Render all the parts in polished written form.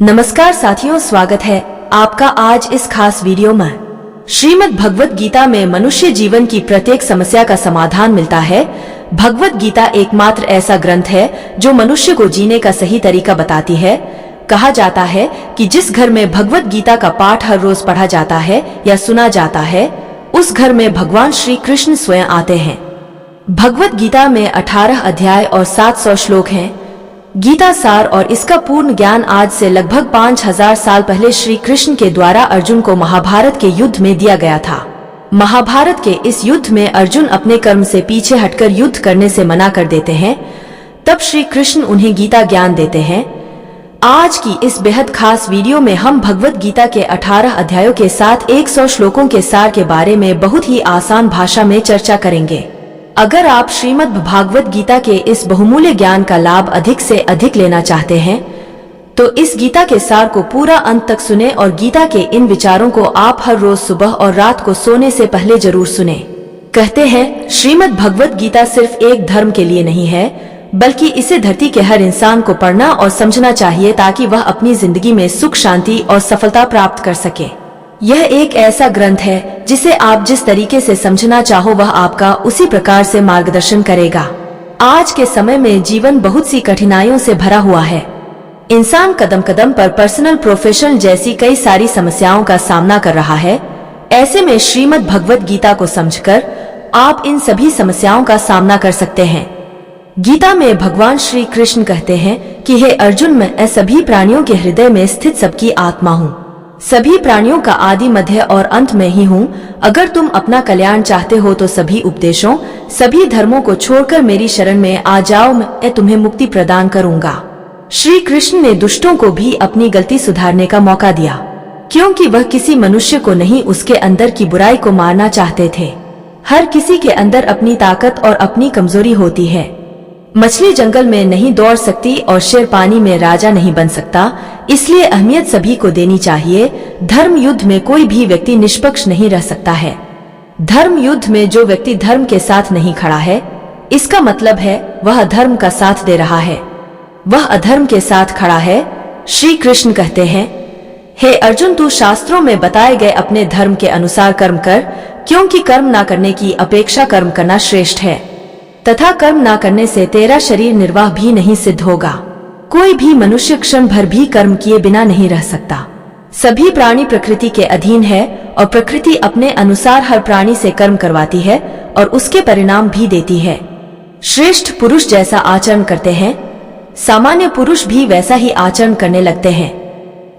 नमस्कार साथियों, स्वागत है आपका आज इस खास वीडियो में। श्रीमद् भगवत गीता में मनुष्य जीवन की प्रत्येक समस्या का समाधान मिलता है। भगवत गीता एकमात्र ऐसा ग्रंथ है जो मनुष्य को जीने का सही तरीका बताती है। कहा जाता है कि जिस घर में भगवत गीता का पाठ हर रोज पढ़ा जाता है या सुना जाता है, उस घर में भगवान श्री कृष्ण स्वयं आते हैं। भगवत गीता में 18 अध्याय और 700 श्लोक हैं। गीता सार और इसका पूर्ण ज्ञान आज से लगभग 5000 साल पहले श्री कृष्ण के द्वारा अर्जुन को महाभारत के युद्ध में दिया गया था। महाभारत के इस युद्ध में अर्जुन अपने कर्म से पीछे हटकर युद्ध करने से मना कर देते हैं। तब श्री कृष्ण उन्हें गीता ज्ञान देते हैं। आज की इस बेहद खास वीडियो में हम भगवत गीता के 18 अध्यायों के साथ 100 श्लोकों के सार के बारे में बहुत ही आसान भाषा में चर्चा करेंगे। अगर आप श्रीमद् भागवत गीता के इस बहुमूल्य ज्ञान का लाभ अधिक से अधिक लेना चाहते हैं, तो इस गीता के सार को पूरा अंत तक सुने और गीता के इन विचारों को आप हर रोज सुबह और रात को सोने से पहले जरूर सुने। कहते हैं, श्रीमद् भगवत गीता सिर्फ एक धर्म के लिए नहीं है, बल्कि इसे धरती के हर इंसान को पढ़ना और समझना चाहिए ताकि वह अपनी जिंदगी में सुख, शांति और सफलता प्राप्त कर सके। यह एक ऐसा ग्रंथ है जिसे आप जिस तरीके से समझना चाहो वह आपका उसी प्रकार से मार्गदर्शन करेगा। आज के समय में जीवन बहुत सी कठिनाइयों से भरा हुआ है। इंसान कदम कदम पर पर्सनल, प्रोफेशनल जैसी कई सारी समस्याओं का सामना कर रहा है। ऐसे में श्रीमद् भगवत गीता को समझकर आप इन सभी समस्याओं का सामना कर सकते हैं। गीता में भगवान श्री कृष्ण कहते हैं कि हे अर्जुन, मैं सभी प्राणियों के हृदय में स्थित सबकी आत्मा हूँ। सभी प्राणियों का आदि, मध्य और अंत में ही हूँ। अगर तुम अपना कल्याण चाहते हो तो सभी उपदेशों, सभी धर्मों को छोड़कर मेरी शरण में आ जाओ, मैं तुम्हें मुक्ति प्रदान करूंगा। श्री कृष्ण ने दुष्टों को भी अपनी गलती सुधारने का मौका दिया, क्योंकि वह किसी मनुष्य को नहीं, उसके अंदर की बुराई को मारना चाहते थे। हर किसी के अंदर अपनी ताकत और अपनी कमजोरी होती है। मछली जंगल में नहीं दौड़ सकती और शेर पानी में राजा नहीं बन सकता, इसलिए अहमियत सभी को देनी चाहिए। धर्म युद्ध में कोई भी व्यक्ति निष्पक्ष नहीं रह सकता है। धर्म युद्ध में जो व्यक्ति धर्म के साथ नहीं खड़ा है, इसका मतलब है वह धर्म का साथ दे रहा है, वह अधर्म के साथ खड़ा है। श्री कृष्ण कहते हैं, हे अर्जुन, तू शास्त्रों में बताए गए अपने धर्म के अनुसार कर्म कर, क्योंकि कर्म न करने की अपेक्षा कर्म करना श्रेष्ठ है, तथा कर्म न करने से तेरा शरीर निर्वाह भी नहीं सिद्ध होगा। कोई भी मनुष्य क्षण भर भी कर्म किए बिना नहीं रह सकता। सभी प्राणी प्रकृति के अधीन है और प्रकृति अपने अनुसार हर प्राणी से कर्म करवाती है और उसके परिणाम भी देती है। श्रेष्ठ पुरुष जैसा आचरण करते हैं, सामान्य पुरुष भी वैसा ही आचरण करने लगते हैं।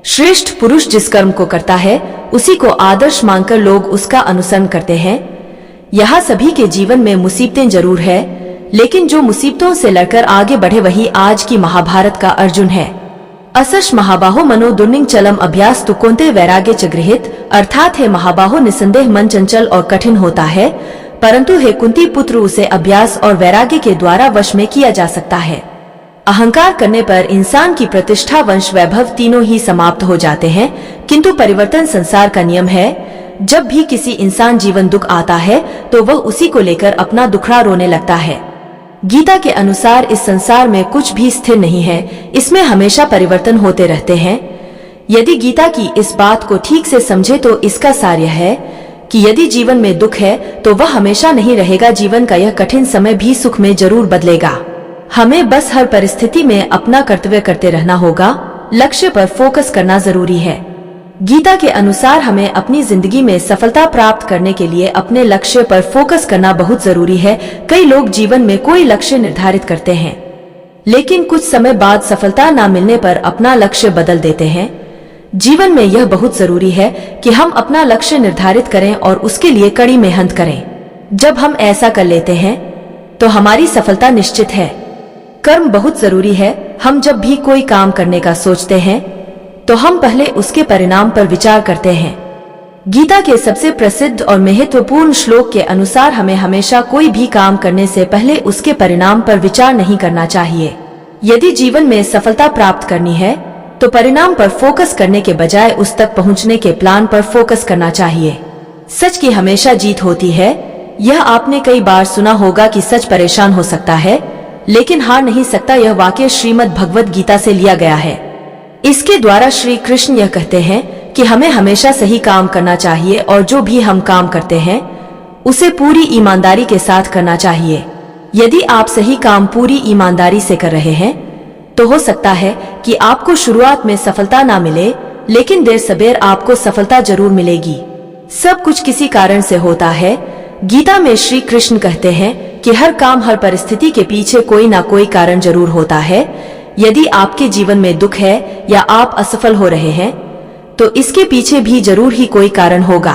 श्रेष्ठ पुरुष जिस कर्म को करता है उसी को आदर्श मानकर लोग उसका अनुसरण करते हैं। यहाँ सभी के जीवन में मुसीबतें जरूर है, लेकिन जो मुसीबतों से लड़कर आगे बढ़े वही आज की महाभारत का अर्जुन है। असर्ष महाबाहो मनो दुर्निंग चलम अभ्यास तु कौन्ते वैराग्य च गृहीत, अर्थात है महाबाहो, निसंदेह मन चंचल और कठिन होता है, परंतु हे कुंती पुत्र, उसे अभ्यास और वैराग्य के द्वारा वश में किया जा सकता है। अहंकार करने पर इंसान की प्रतिष्ठा, वंश, वैभव तीनों ही समाप्त हो जाते हैं, किंतु परिवर्तन संसार का नियम है। जब भी किसी इंसान जीवन दुख आता है तो वह उसी को लेकर अपना दुखड़ा रोने लगता है। गीता के अनुसार इस संसार में कुछ भी स्थिर नहीं है, इसमें हमेशा परिवर्तन होते रहते हैं। यदि गीता की इस बात को ठीक से समझे तो इसका सार यह है कि यदि जीवन में दुख है तो वह हमेशा नहीं रहेगा। जीवन का यह कठिन समय भी सुख में जरूर बदलेगा। हमें बस हर परिस्थिति में अपना कर्तव्य करते रहना होगा। लक्ष्य पर फोकस करना जरूरी है। गीता के अनुसार हमें अपनी जिंदगी में सफलता प्राप्त करने के लिए अपने लक्ष्य पर फोकस करना बहुत जरूरी है। कई लोग जीवन में कोई लक्ष्य निर्धारित करते हैं, लेकिन कुछ समय बाद सफलता न मिलने पर अपना लक्ष्य बदल देते हैं। जीवन में यह बहुत जरूरी है कि हम अपना लक्ष्य निर्धारित करें और उसके लिए कड़ी मेहनत करें। जब हम ऐसा कर लेते हैं तो हमारी सफलता निश्चित है। कर्म बहुत जरूरी है। हम जब भी कोई काम करने का सोचते हैं तो हम पहले उसके परिणाम पर विचार करते हैं। गीता के सबसे प्रसिद्ध और महत्वपूर्ण श्लोक के अनुसार हमें हमेशा कोई भी काम करने से पहले उसके परिणाम पर विचार नहीं करना चाहिए। यदि जीवन में सफलता प्राप्त करनी है तो परिणाम पर फोकस करने के बजाय उस तक पहुंचने के प्लान पर फोकस करना चाहिए। सच की हमेशा जीत होती है। यह आपने कई बार सुना होगा कि सच परेशान हो सकता है लेकिन हार नहीं सकता। यह वाक्य श्रीमद् भगवत गीता से लिया गया है। इसके द्वारा श्री कृष्ण यह कहते हैं कि हमें हमेशा सही काम करना चाहिए और जो भी हम काम करते हैं उसे पूरी ईमानदारी के साथ करना चाहिए। यदि आप सही काम पूरी ईमानदारी से कर रहे हैं तो हो सकता है कि आपको शुरुआत में सफलता ना मिले, लेकिन देर सबेर आपको सफलता जरूर मिलेगी। सब कुछ किसी कारण से होता है। गीता में श्री कृष्ण कहते हैं कि हर काम हर परिस्थिति के पीछे कोई ना कोई कारण जरूर होता है। यदि आपके जीवन में दुख है या आप असफल हो रहे हैं तो इसके पीछे भी जरूर ही कोई कारण होगा।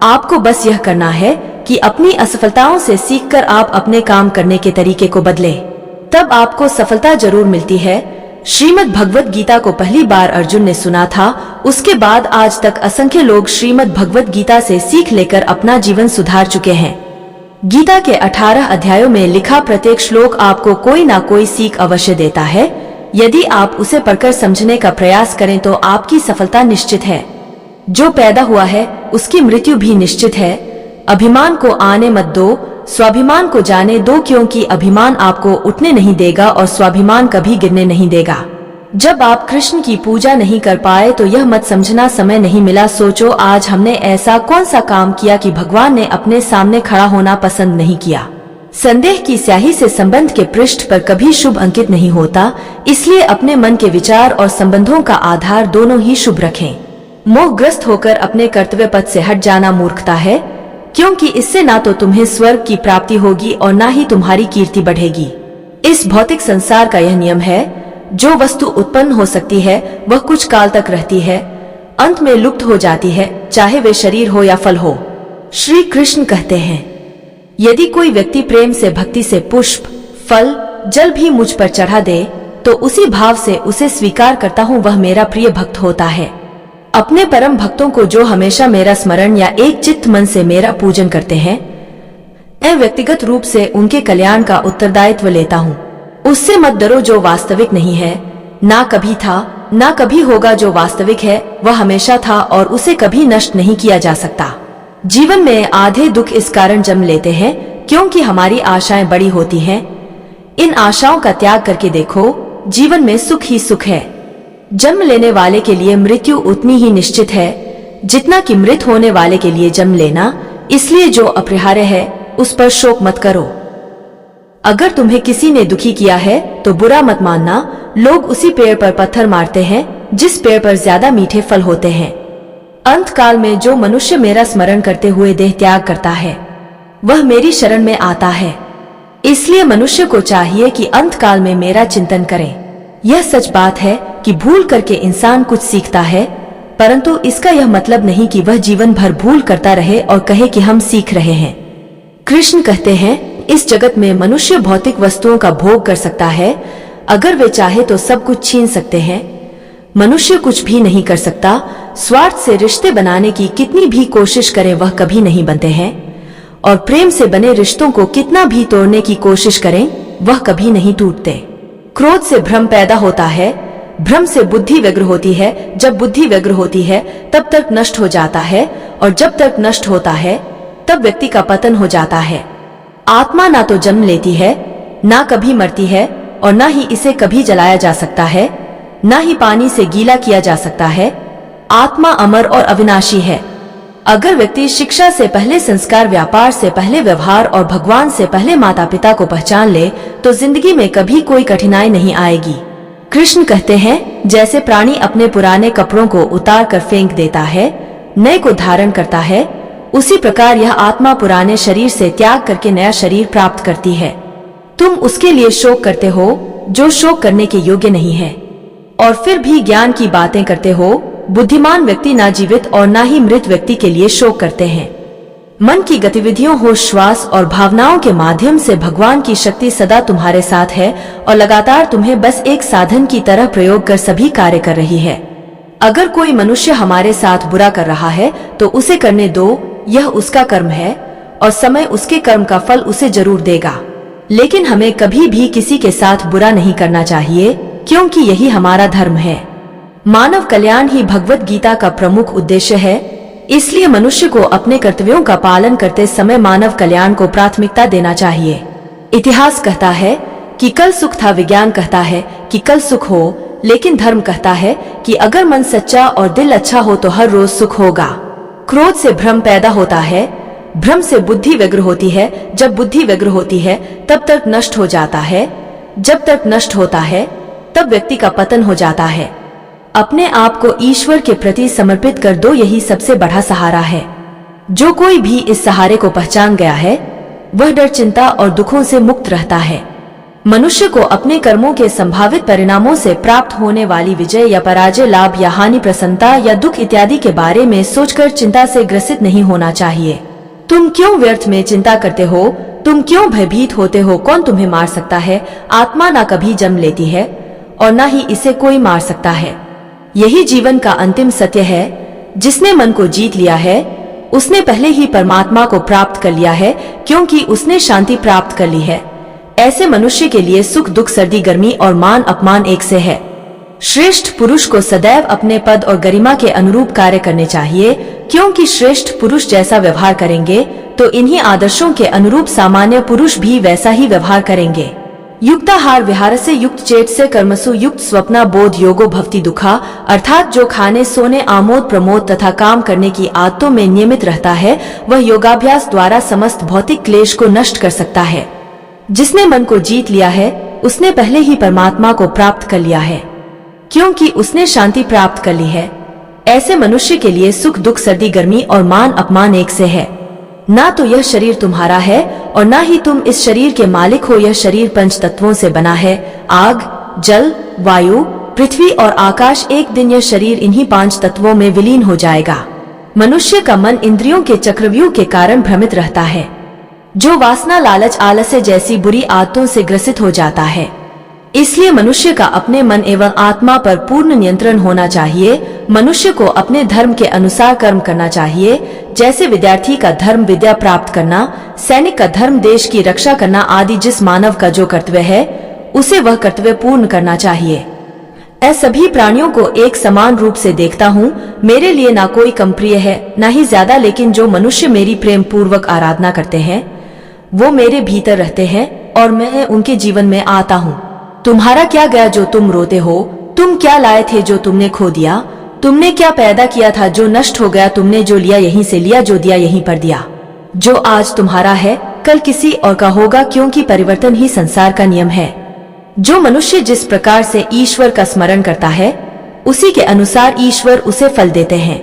आपको बस यह करना है कि अपनी असफलताओं से सीखकर आप अपने काम करने के तरीके को बदलें, तब आपको सफलता जरूर मिलती है। श्रीमद् भगवत गीता को पहली बार अर्जुन ने सुना था, उसके बाद आज तक असंख्य लोग श्रीमद् भगवत गीता से सीख लेकर अपना जीवन सुधार चुके हैं। गीता के 18 अध्यायों में लिखा प्रत्येक श्लोक आपको कोई ना कोई सीख अवश्य देता है। यदि आप उसे पढ़कर समझने का प्रयास करें तो आपकी सफलता निश्चित है। जो पैदा हुआ है उसकी मृत्यु भी निश्चित है। अभिमान को आने मत दो, स्वाभिमान को जाने दो, क्योंकि अभिमान आपको उठने नहीं देगा और स्वाभिमान कभी गिरने नहीं देगा। जब आप कृष्ण की पूजा नहीं कर पाए तो यह मत समझना समय नहीं मिला। सोचो आज हमने ऐसा कौन सा काम किया कि भगवान ने अपने सामने खड़ा होना पसंद नहीं किया। संदेह की स्याही से संबंध के पृष्ठ पर कभी शुभ अंकित नहीं होता, इसलिए अपने मन के विचार और संबंधों का आधार दोनों ही शुभ रखें। मोहग्रस्त होकर अपने कर्तव्य पथ से हट जाना मूर्खता है, क्योंकि इससे ना तो तुम्हें स्वर्ग की प्राप्ति होगी और ना ही तुम्हारी कीर्ति बढ़ेगी। इस भौतिक संसार का यह नियम है, जो वस्तु उत्पन्न हो सकती है वह कुछ काल तक रहती है, अंत में लुप्त हो जाती है, चाहे वे शरीर हो या फल हो। श्री कृष्ण कहते हैं, यदि कोई व्यक्ति प्रेम से भक्ति से पुष्प, फल, जल भी मुझ पर चढ़ा दे तो उसी भाव से उसे स्वीकार करता हूँ, वह मेरा प्रिय भक्त होता है। अपने परम भक्तों को जो हमेशा मेरा स्मरण या एक चित्त मन से मेरा पूजन करते हैं, मैं व्यक्तिगत रूप से उनके कल्याण का उत्तरदायित्व लेता हूँ। उससे मत डरो जो वास्तविक नहीं है, ना कभी था ना कभी होगा। जो वास्तविक है वह हमेशा था और उसे कभी नष्ट नहीं किया जा सकता। जीवन में आधे दुख इस कारण जन्म लेते हैं क्योंकि हमारी आशाएं बड़ी होती हैं। इन आशाओं का त्याग करके देखो, जीवन में सुख ही सुख है। जन्म लेने वाले के लिए मृत्यु उतनी ही निश्चित है जितना कि मृत होने वाले के लिए जन्म लेना, इसलिए जो अपरिहार्य है उस पर शोक मत करो। अगर तुम्हें किसी ने दुखी किया है तो बुरा मत मानना। लोग उसी पेड़ पर पत्थर मारते हैं जिस पेड़ पर ज्यादा मीठे फल होते हैं। अंत काल में जो मनुष्य मेरा स्मरण करते हुए देह त्याग करता है वह मेरी शरण में आता है। इसलिए मनुष्य को चाहिए कि अंत काल में मेरा चिंतन करे। यह सच बात है कि भूल करके इंसान कुछ सीखता है, परंतु इसका यह मतलब नहीं कि वह जीवन भर भूल करता रहे और कहे कि हम सीख रहे हैं। कृष्ण कहते हैं, इस जगत में मनुष्य भौतिक वस्तुओं का भोग कर सकता है, अगर वे चाहे तो सब कुछ छीन सकते हैं। मनुष्य कुछ भी नहीं कर सकता। स्वार्थ से रिश्ते बनाने की कितनी भी कोशिश करें वह कभी नहीं बनते हैं, और प्रेम से बने रिश्तों को कितना भी तोड़ने की कोशिश करें वह कभी नहीं टूटते। क्रोध से भ्रम पैदा होता है, भ्रम से बुद्धि व्यग्र होती है। जब बुद्धि व्यग्र होती है तब तक नष्ट हो जाता है, और जब तक नष्ट होता है तब व्यक्ति का पतन हो जाता है। आत्मा ना तो जन्म लेती है, ना कभी मरती है, और ना ही इसे कभी जलाया जा सकता है, ना ही पानी से गीला किया जा सकता है। आत्मा अमर और अविनाशी है। अगर व्यक्ति शिक्षा से पहले संस्कार, व्यापार से पहले व्यवहार और भगवान से पहले माता पिता को पहचान ले तो जिंदगी में कभी कोई कठिनाई नहीं आएगी। कृष्ण कहते हैं, जैसे प्राणी अपने पुराने कपड़ों को उतार कर फेंक देता है, नए को धारण करता है, उसी प्रकार यह आत्मा पुराने शरीर से त्याग करके नया शरीर प्राप्त करती है। तुम उसके लिए शोक करते हो जो शोक करने के योग्य नहीं है, और फिर भी ज्ञान की बातें करते हो। बुद्धिमान व्यक्ति ना जीवित और ना ही मृत व्यक्ति के लिए शोक करते हैं। मन की गतिविधियों, होश, श्वास और भावनाओं के माध्यम से भगवान की शक्ति सदा तुम्हारे साथ है और लगातार तुम्हें बस एक साधन की तरह प्रयोग कर सभी कार्य कर रही है। अगर कोई मनुष्य हमारे साथ बुरा कर रहा है तो उसे करने दो, यह उसका कर्म है और समय उसके कर्म का फल उसे जरूर देगा। लेकिन हमें कभी भी किसी के साथ बुरा नहीं करना चाहिए, क्योंकि यही हमारा धर्म है। मानव कल्याण ही भगवत गीता का प्रमुख उद्देश्य है, इसलिए मनुष्य को अपने कर्तव्यों का पालन करते समय मानव कल्याण को प्राथमिकता देना चाहिए। इतिहास कहता है कि कल सुख था, विज्ञान कहता है कि कल सुख हो, लेकिन धर्म कहता है कि अगर मन सच्चा और दिल अच्छा हो तो हर रोज सुख होगा। क्रोध से भ्रम पैदा होता है, भ्रम से बुद्धि व्यग्र होती है, जब बुद्धि व्यग्र होती है तब तर्क नष्ट हो जाता है, जब तर्क नष्ट होता है तब व्यक्ति का पतन हो जाता है। अपने आप को ईश्वर के प्रति समर्पित कर दो, यही सबसे बड़ा सहारा है। जो कोई भी इस सहारे को पहचान गया है वह डर, चिंता और दुखों से मुक्त रहता है। मनुष्य को अपने कर्मों के संभावित परिणामों से प्राप्त होने वाली विजय या पराजय, लाभ या हानि, प्रसन्नता या दुख इत्यादि के बारे में सोचकर चिंता से ग्रसित नहीं होना चाहिए। तुम क्यों व्यर्थ में चिंता करते हो? तुम क्यों भयभीत होते हो? कौन तुम्हें मार सकता है? आत्मा ना कभी जन्म लेती है और ना ही इसे कोई मार सकता है। यही जीवन का अंतिम सत्य है। जिसने मन को जीत लिया है उसने पहले ही परमात्मा को प्राप्त कर लिया है, क्योंकि उसने शांति प्राप्त कर ली है। ऐसे मनुष्य के लिए सुख दुख, सर्दी गर्मी और मान अपमान एक से है। श्रेष्ठ पुरुष को सदैव अपने पद और गरिमा के अनुरूप कार्य करने चाहिए, क्योंकि श्रेष्ठ पुरुष जैसा व्यवहार करेंगे तो इन्हीं आदर्शों के अनुरूप सामान्य पुरुष भी वैसा ही व्यवहार करेंगे। युक्ताहार विहार से युक्त चेत से कर्मसु युक्त स्वप्ना बोध योगो भवति दुखा, अर्थात जो खाने सोने आमोद प्रमोद तथा काम करने की आदतों में नियमित रहता है वह योगाभ्यास द्वारा समस्त भौतिक क्लेश को नष्ट कर सकता है। जिसने मन को जीत लिया है उसने पहले ही परमात्मा को प्राप्त कर लिया है, क्योंकि उसने शांति प्राप्त कर ली है। ऐसे मनुष्य के लिए सुख दुख, सर्दी गर्मी और मान अपमान एक से है। ना तो यह शरीर तुम्हारा है और ना ही तुम इस शरीर के मालिक हो। यह शरीर पंच तत्वों से बना है, आग, जल, वायु, पृथ्वी और आकाश। एक दिन यह शरीर इन्हीं 5 तत्वों में विलीन हो जाएगा। मनुष्य का मन इंद्रियों के चक्रव्यूह के कारण भ्रमित रहता है, जो वासना, लालच, आलस्य जैसी बुरी आदतों से ग्रसित हो जाता है। इसलिए मनुष्य का अपने मन एवं आत्मा पर पूर्ण नियंत्रण होना चाहिए। मनुष्य को अपने धर्म के अनुसार कर्म करना चाहिए। जैसे विद्यार्थी का धर्म विद्या प्राप्त करना, सैनिक का धर्म देश की रक्षा करना आदि, जिस मानव का जो कर्तव्य है उसे वह कर्तव्य पूर्ण करना चाहिए। मैं सभी प्राणियों को एक समान रूप से देखता हूँ। मेरे लिए ना कोई कम प्रिय है ना ही ज्यादा, लेकिन जो मनुष्य मेरी प्रेम पूर्वक आराधना करते हैं वो मेरे भीतर रहते हैं और मैं उनके जीवन में आता हूँ। तुम्हारा क्या गया जो तुम रोते हो? तुम क्या लाए थे जो तुमने खो दिया? तुमने क्या पैदा किया था जो नष्ट हो गया? तुमने जो लिया यहीं से लिया, जो दिया यहीं पर दिया। जो आज तुम्हारा है कल किसी और का होगा, क्योंकि परिवर्तन ही संसार का नियम है। जो मनुष्य जिस प्रकार से ईश्वर का स्मरण करता है उसी के अनुसार ईश्वर उसे फल देते हैं।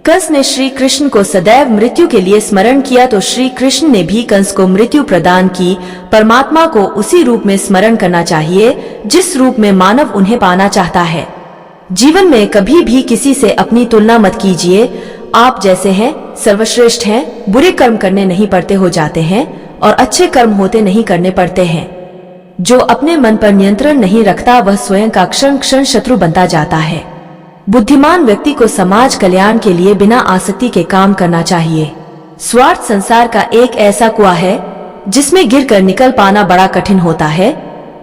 कंस ने श्री कृष्ण को सदैव मृत्यु के लिए स्मरण किया तो श्री कृष्ण ने भी कंस को मृत्यु प्रदान की। परमात्मा को उसी रूप में स्मरण करना चाहिए जिस रूप में मानव उन्हें पाना चाहता है। जीवन में कभी भी किसी से अपनी तुलना मत कीजिए। आप जैसे हैं सर्वश्रेष्ठ हैं। बुरे कर्म करने नहीं पड़ते हो जाते हैं और अच्छे कर्म होते नहीं करने पड़ते हैं। जो अपने मन पर नियंत्रण नहीं रखता वह स्वयं का क्षण क्षण शत्रु बनता जाता है। बुद्धिमान व्यक्ति को समाज कल्याण के लिए बिना आसक्ति के काम करना चाहिए। स्वार्थ संसार का एक ऐसा कुआं है जिसमें गिरकर निकल पाना बड़ा कठिन होता है।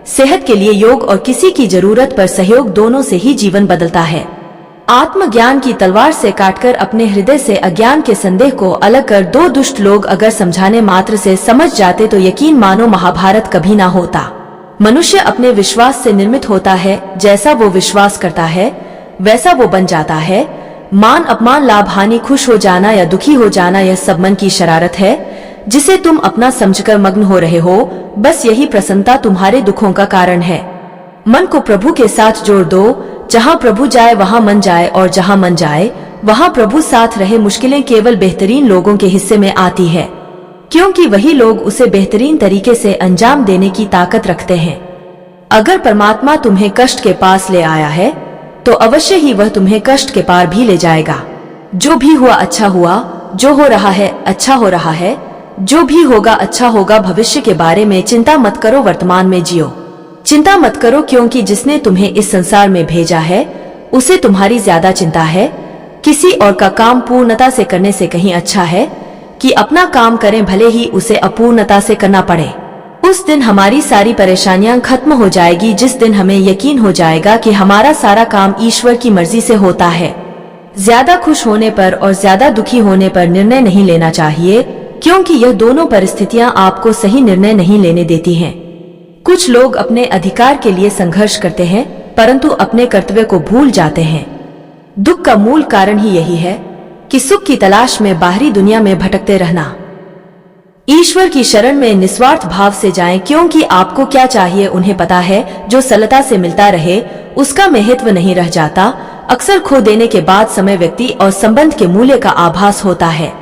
सेहत के लिए योग और किसी की जरूरत पर सहयोग, दोनों से ही जीवन बदलता है। आत्मज्ञान की तलवार से काटकर अपने हृदय से अज्ञान के संदेह को अलग कर दो। दुष्ट लोग अगर समझाने मात्र से समझ जाते तो यकीन मानो महाभारत कभी ना होता। मनुष्य अपने विश्वास से निर्मित होता है। जैसा वो विश्वास करता है वैसा वो बन जाता है। मान अपमान, लाभ हानि, खुश हो जाना या दुखी हो जाना, यह सब मन की शरारत है जिसे तुम अपना समझकर मग्न हो रहे हो। बस यही प्रसन्नता तुम्हारे दुखों का कारण है। मन को प्रभु के साथ जोड़ दो। जहाँ प्रभु जाए वहाँ मन जाए और जहाँ मन जाए वहाँ प्रभु साथ रहे। मुश्किलें केवल बेहतरीन लोगों के हिस्से में आती है, क्योंकि वही लोग उसे बेहतरीन तरीके से अंजाम देने की ताकत रखते हैं। अगर परमात्मा तुम्हें कष्ट के पास ले आया है तो अवश्य ही वह तुम्हें कष्ट के पार भी ले जाएगा। जो भी हुआ अच्छा हुआ, जो हो रहा है अच्छा हो रहा है, जो भी होगा अच्छा होगा। भविष्य के बारे में चिंता मत करो, वर्तमान में जियो। चिंता मत करो, क्योंकि जिसने तुम्हें इस संसार में भेजा है उसे तुम्हारी ज्यादा चिंता है। किसी और का काम पूर्णता से करने से कहीं अच्छा है कि अपना काम करें, भले ही उसे अपूर्णता से करना पड़े। उस दिन हमारी सारी परेशानियां खत्म हो जाएगी, जिस दिन हमें यकीन हो जाएगा कि हमारा सारा काम ईश्वर की मर्जी से होता है। ज्यादा खुश होने पर और ज्यादा दुखी होने पर निर्णय नहीं लेना चाहिए, क्योंकि यह दोनों परिस्थितियां आपको सही निर्णय नहीं लेने देती हैं। कुछ लोग अपने अधिकार के लिए संघर्ष करते हैं परंतु अपने कर्तव्य को भूल जाते हैं। दुख का मूल कारण ही यही है कि सुख की तलाश में बाहरी दुनिया में भटकते रहना। ईश्वर की शरण में निस्वार्थ भाव से जाएं, क्योंकि आपको क्या चाहिए उन्हें पता है। जो सरलता से मिलता रहे उसका महत्व नहीं रह जाता। अक्सर खो देने के बाद समय, व्यक्ति और संबंध के मूल्य का आभास होता है।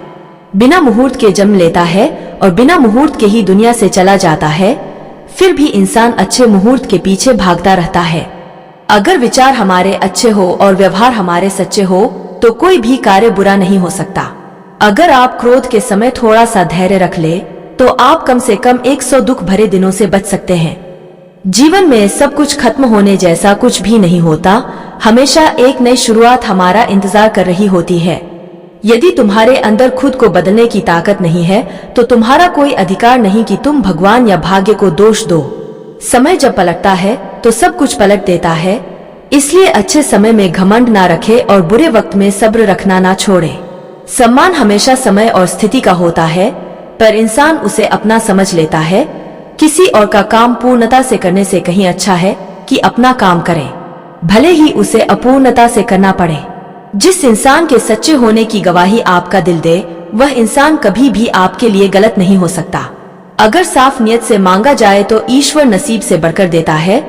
बिना मुहूर्त के जन्म लेता है और बिना मुहूर्त के ही दुनिया से चला जाता है। फिर भी इंसान अच्छे मुहूर्त के पीछे भागता रहता है। अगर विचार हमारे अच्छे हो और व्यवहार हमारे सच्चे हो तो कोई भी कार्य बुरा नहीं हो सकता। अगर आप क्रोध के समय थोड़ा सा धैर्य रख ले तो आप कम से कम 100 दुख भरे दिनों से बच सकते हैं। जीवन में सब कुछ खत्म होने जैसा कुछ भी नहीं होता। हमेशा एक नई शुरुआत हमारा इंतजार कर रही होती है। यदि तुम्हारे अंदर खुद को बदलने की ताकत नहीं है तो तुम्हारा कोई अधिकार नहीं कि तुम भगवान या भाग्य को दोष दो। समय जब पलटता है तो सब कुछ पलट देता है। इसलिए अच्छे समय में घमंड ना रखे और बुरे वक्त में सब्र रखना ना छोड़े। सम्मान हमेशा समय और स्थिति का होता है, पर इंसान उसे अपना समझ लेता है। किसी और का काम पूर्णता से करने से कहीं अच्छा है कि अपना काम करें, भले ही उसे अपूर्णता से करना पड़े। जिस इंसान के सच्चे होने की गवाही आपका दिल दे, वह इंसान कभी भी आपके लिए गलत नहीं हो सकता। अगर साफ नियत से मांगा जाए तो ईश्वर नसीब से बढ़कर देता है।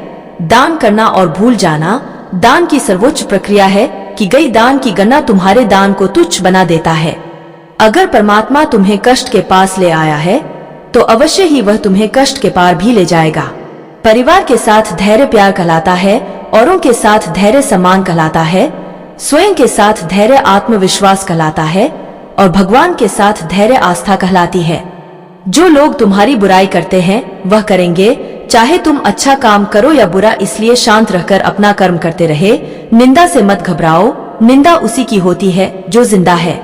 दान करना और भूल जाना दान की सर्वोच्च प्रक्रिया है कि गई दान की गणना तुम्हारे दान को तुच्छ बना देता है। अगर परमात्मा तुम्हें कष्ट के पास ले आया है तो अवश्य ही वह तुम्हें कष्ट के पार भी ले जाएगा। परिवार के साथ धैर्य प्यार कहलाता है, औरों के साथ धैर्य सम्मान कहलाता है, स्वयं के साथ धैर्य आत्मविश्वास कहलाता है और भगवान के साथ धैर्य आस्था कहलाती है। जो लोग तुम्हारी बुराई करते हैं वह करेंगे, चाहे तुम अच्छा काम करो या बुरा। इसलिए शांत रहकर अपना कर्म करते रहे। निंदा से मत घबराओ, निंदा उसी की होती है जो जिंदा है।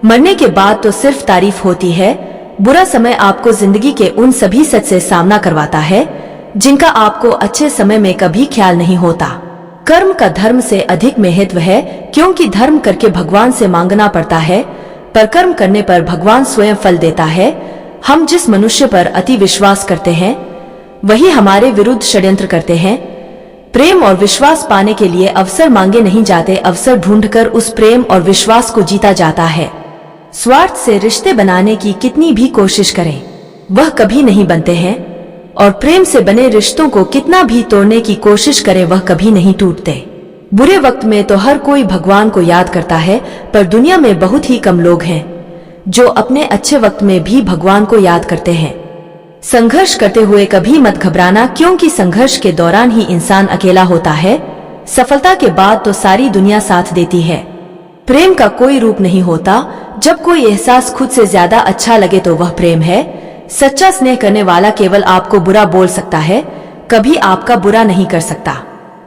मरने के बाद तो सिर्फ तारीफ होती है। बुरा समय आपको जिंदगी के उन सभी सच से सामना करवाता है जिनका आपको अच्छे समय में कभी ख्याल नहीं होता। कर्म का धर्म से अधिक महत्व है, क्योंकि धर्म करके भगवान से मांगना पड़ता है, पर कर्म करने पर भगवान स्वयं फल देता है। हम जिस मनुष्य पर अति विश्वास करते हैं वही हमारे विरुद्ध षड्यंत्र करते हैं। प्रेम और विश्वास पाने के लिए अवसर मांगे नहीं जाते, अवसर ढूंढकर उस प्रेम और विश्वास को जीता जाता है। स्वार्थ से रिश्ते बनाने की कितनी भी कोशिश करें वह कभी नहीं बनते हैं, और प्रेम से बने रिश्तों को कितना भी तोड़ने की कोशिश करें वह कभी नहीं टूटते। बुरे वक्त में तो हर कोई भगवान को याद करता है, पर दुनिया में बहुत ही कम लोग हैं जो अपने अच्छे वक्त में भी भगवान को याद करते हैं। संघर्ष करते हुए कभी मत घबराना, क्योंकि संघर्ष के दौरान ही इंसान अकेला होता है। सफलता के बाद तो सारी दुनिया साथ देती है। प्रेम का कोई रूप नहीं होता। जब कोई एहसास खुद से ज्यादा अच्छा लगे तो वह प्रेम है। सच्चा स्नेह करने वाला केवल आपको बुरा बोल सकता है, कभी आपका बुरा नहीं कर सकता,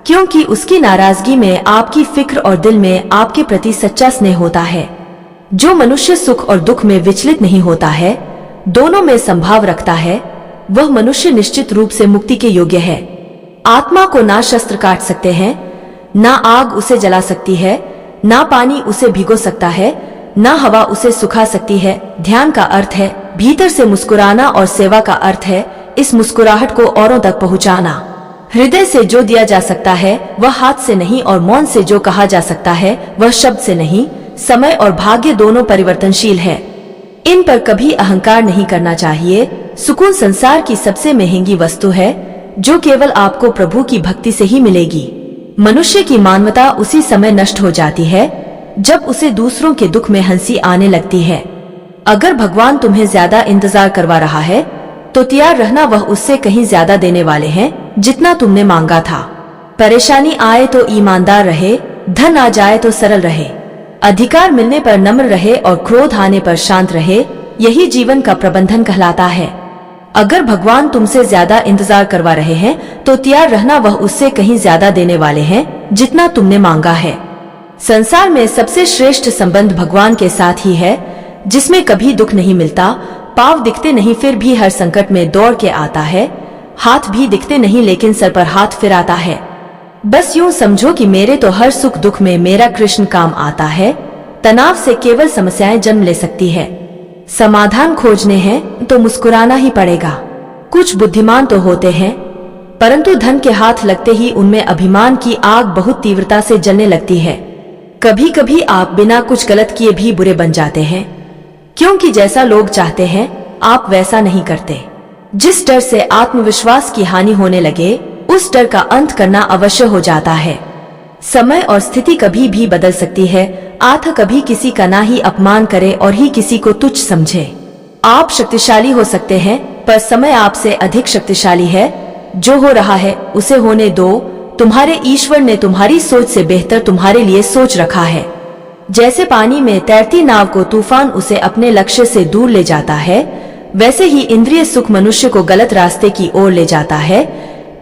क्योंकि उसकी नाराजगी में आपकी फिक्र और दिल में आपके प्रति सच्चा स्नेह होता है। जो मनुष्य सुख और दुख में विचलित नहीं होता है, दोनों में संभाव रखता है, वह मनुष्य निश्चित रूप से मुक्ति के योग्य है। आत्मा को ना शस्त्र काट सकते हैं, ना आग उसे जला सकती है, ना पानी उसे भिगो सकता है, ना हवा उसे सुखा सकती है। ध्यान का अर्थ है भीतर से मुस्कुराना और सेवा का अर्थ है इस मुस्कुराहट को औरों तक पहुंचाना। हृदय से जो दिया जा सकता है वह हाथ से नहीं, और मौन से जो कहा जा सकता है वह शब्द से नहीं। समय और भाग्य दोनों परिवर्तनशील है, इन पर कभी अहंकार नहीं करना चाहिए। सुकून संसार की सबसे महंगी वस्तु है, जो केवल आपको प्रभु की भक्ति से ही मिलेगी। मनुष्य की मानवता उसी समय नष्ट हो जाती है जब उसे दूसरों के दुख में हंसी आने लगती है। अगर भगवान तुम्हें ज्यादा इंतजार करवा रहा है तो तैयार रहना, वह उससे कहीं ज्यादा देने वाले हैं जितना तुमने मांगा था। परेशानी आए तो ईमानदार रहे, धन आ जाए तो सरल रहे, अधिकार मिलने पर नम्र रहे और क्रोध आने पर शांत रहे। यही जीवन का प्रबंधन कहलाता है। अगर भगवान तुमसे ज्यादा इंतजार करवा रहे हैं तो तैयार रहना, वह उससे कहीं ज्यादा देने वाले हैं जितना तुमने मांगा है। संसार में सबसे श्रेष्ठ संबंध भगवान के साथ ही है, जिसमें कभी दुख नहीं मिलता। पांव दिखते नहीं फिर भी हर संकट में दौड़ के आता है, हाथ भी दिखते नहीं लेकिन सर पर हाथ फिराता है। बस यूं समझो कि मेरे तो हर सुख दुख में मेरा कृष्ण काम आता है। तनाव से केवल समस्याएं जन्म ले सकती है, समाधान खोजने हैं तो मुस्कुराना ही पड़ेगा। कुछ बुद्धिमान तो होते हैं परंतु धन के हाथ लगते ही उनमें अभिमान की आग बहुत तीव्रता से जलने लगती है। कभी कभी आप बिना कुछ गलत किए भी बुरे बन जाते हैं, क्योंकि जैसा लोग चाहते हैं आप वैसा नहीं करते। जिस डर से आत्मविश्वास की हानि होने लगे, उस डर का अंत करना अवश्य हो जाता है। समय और स्थिति कभी भी बदल सकती है। आत्म कभी किसी का ना ही अपमान करे और ही किसी को तुच्छ समझे। आप शक्तिशाली हो सकते हैं, पर समय आपसे अधिक शक्तिशाली है। जो हो रहा है उसे होने दो। तुम्हारे ईश्वर ने तुम्हारी सोच से बेहतर तुम्हारे लिए सोच रखा है। जैसे पानी में तैरती नाव को तूफान उसे अपने लक्ष्य से दूर ले जाता है, वैसे ही इंद्रिय सुख मनुष्य को गलत रास्ते की ओर ले जाता है।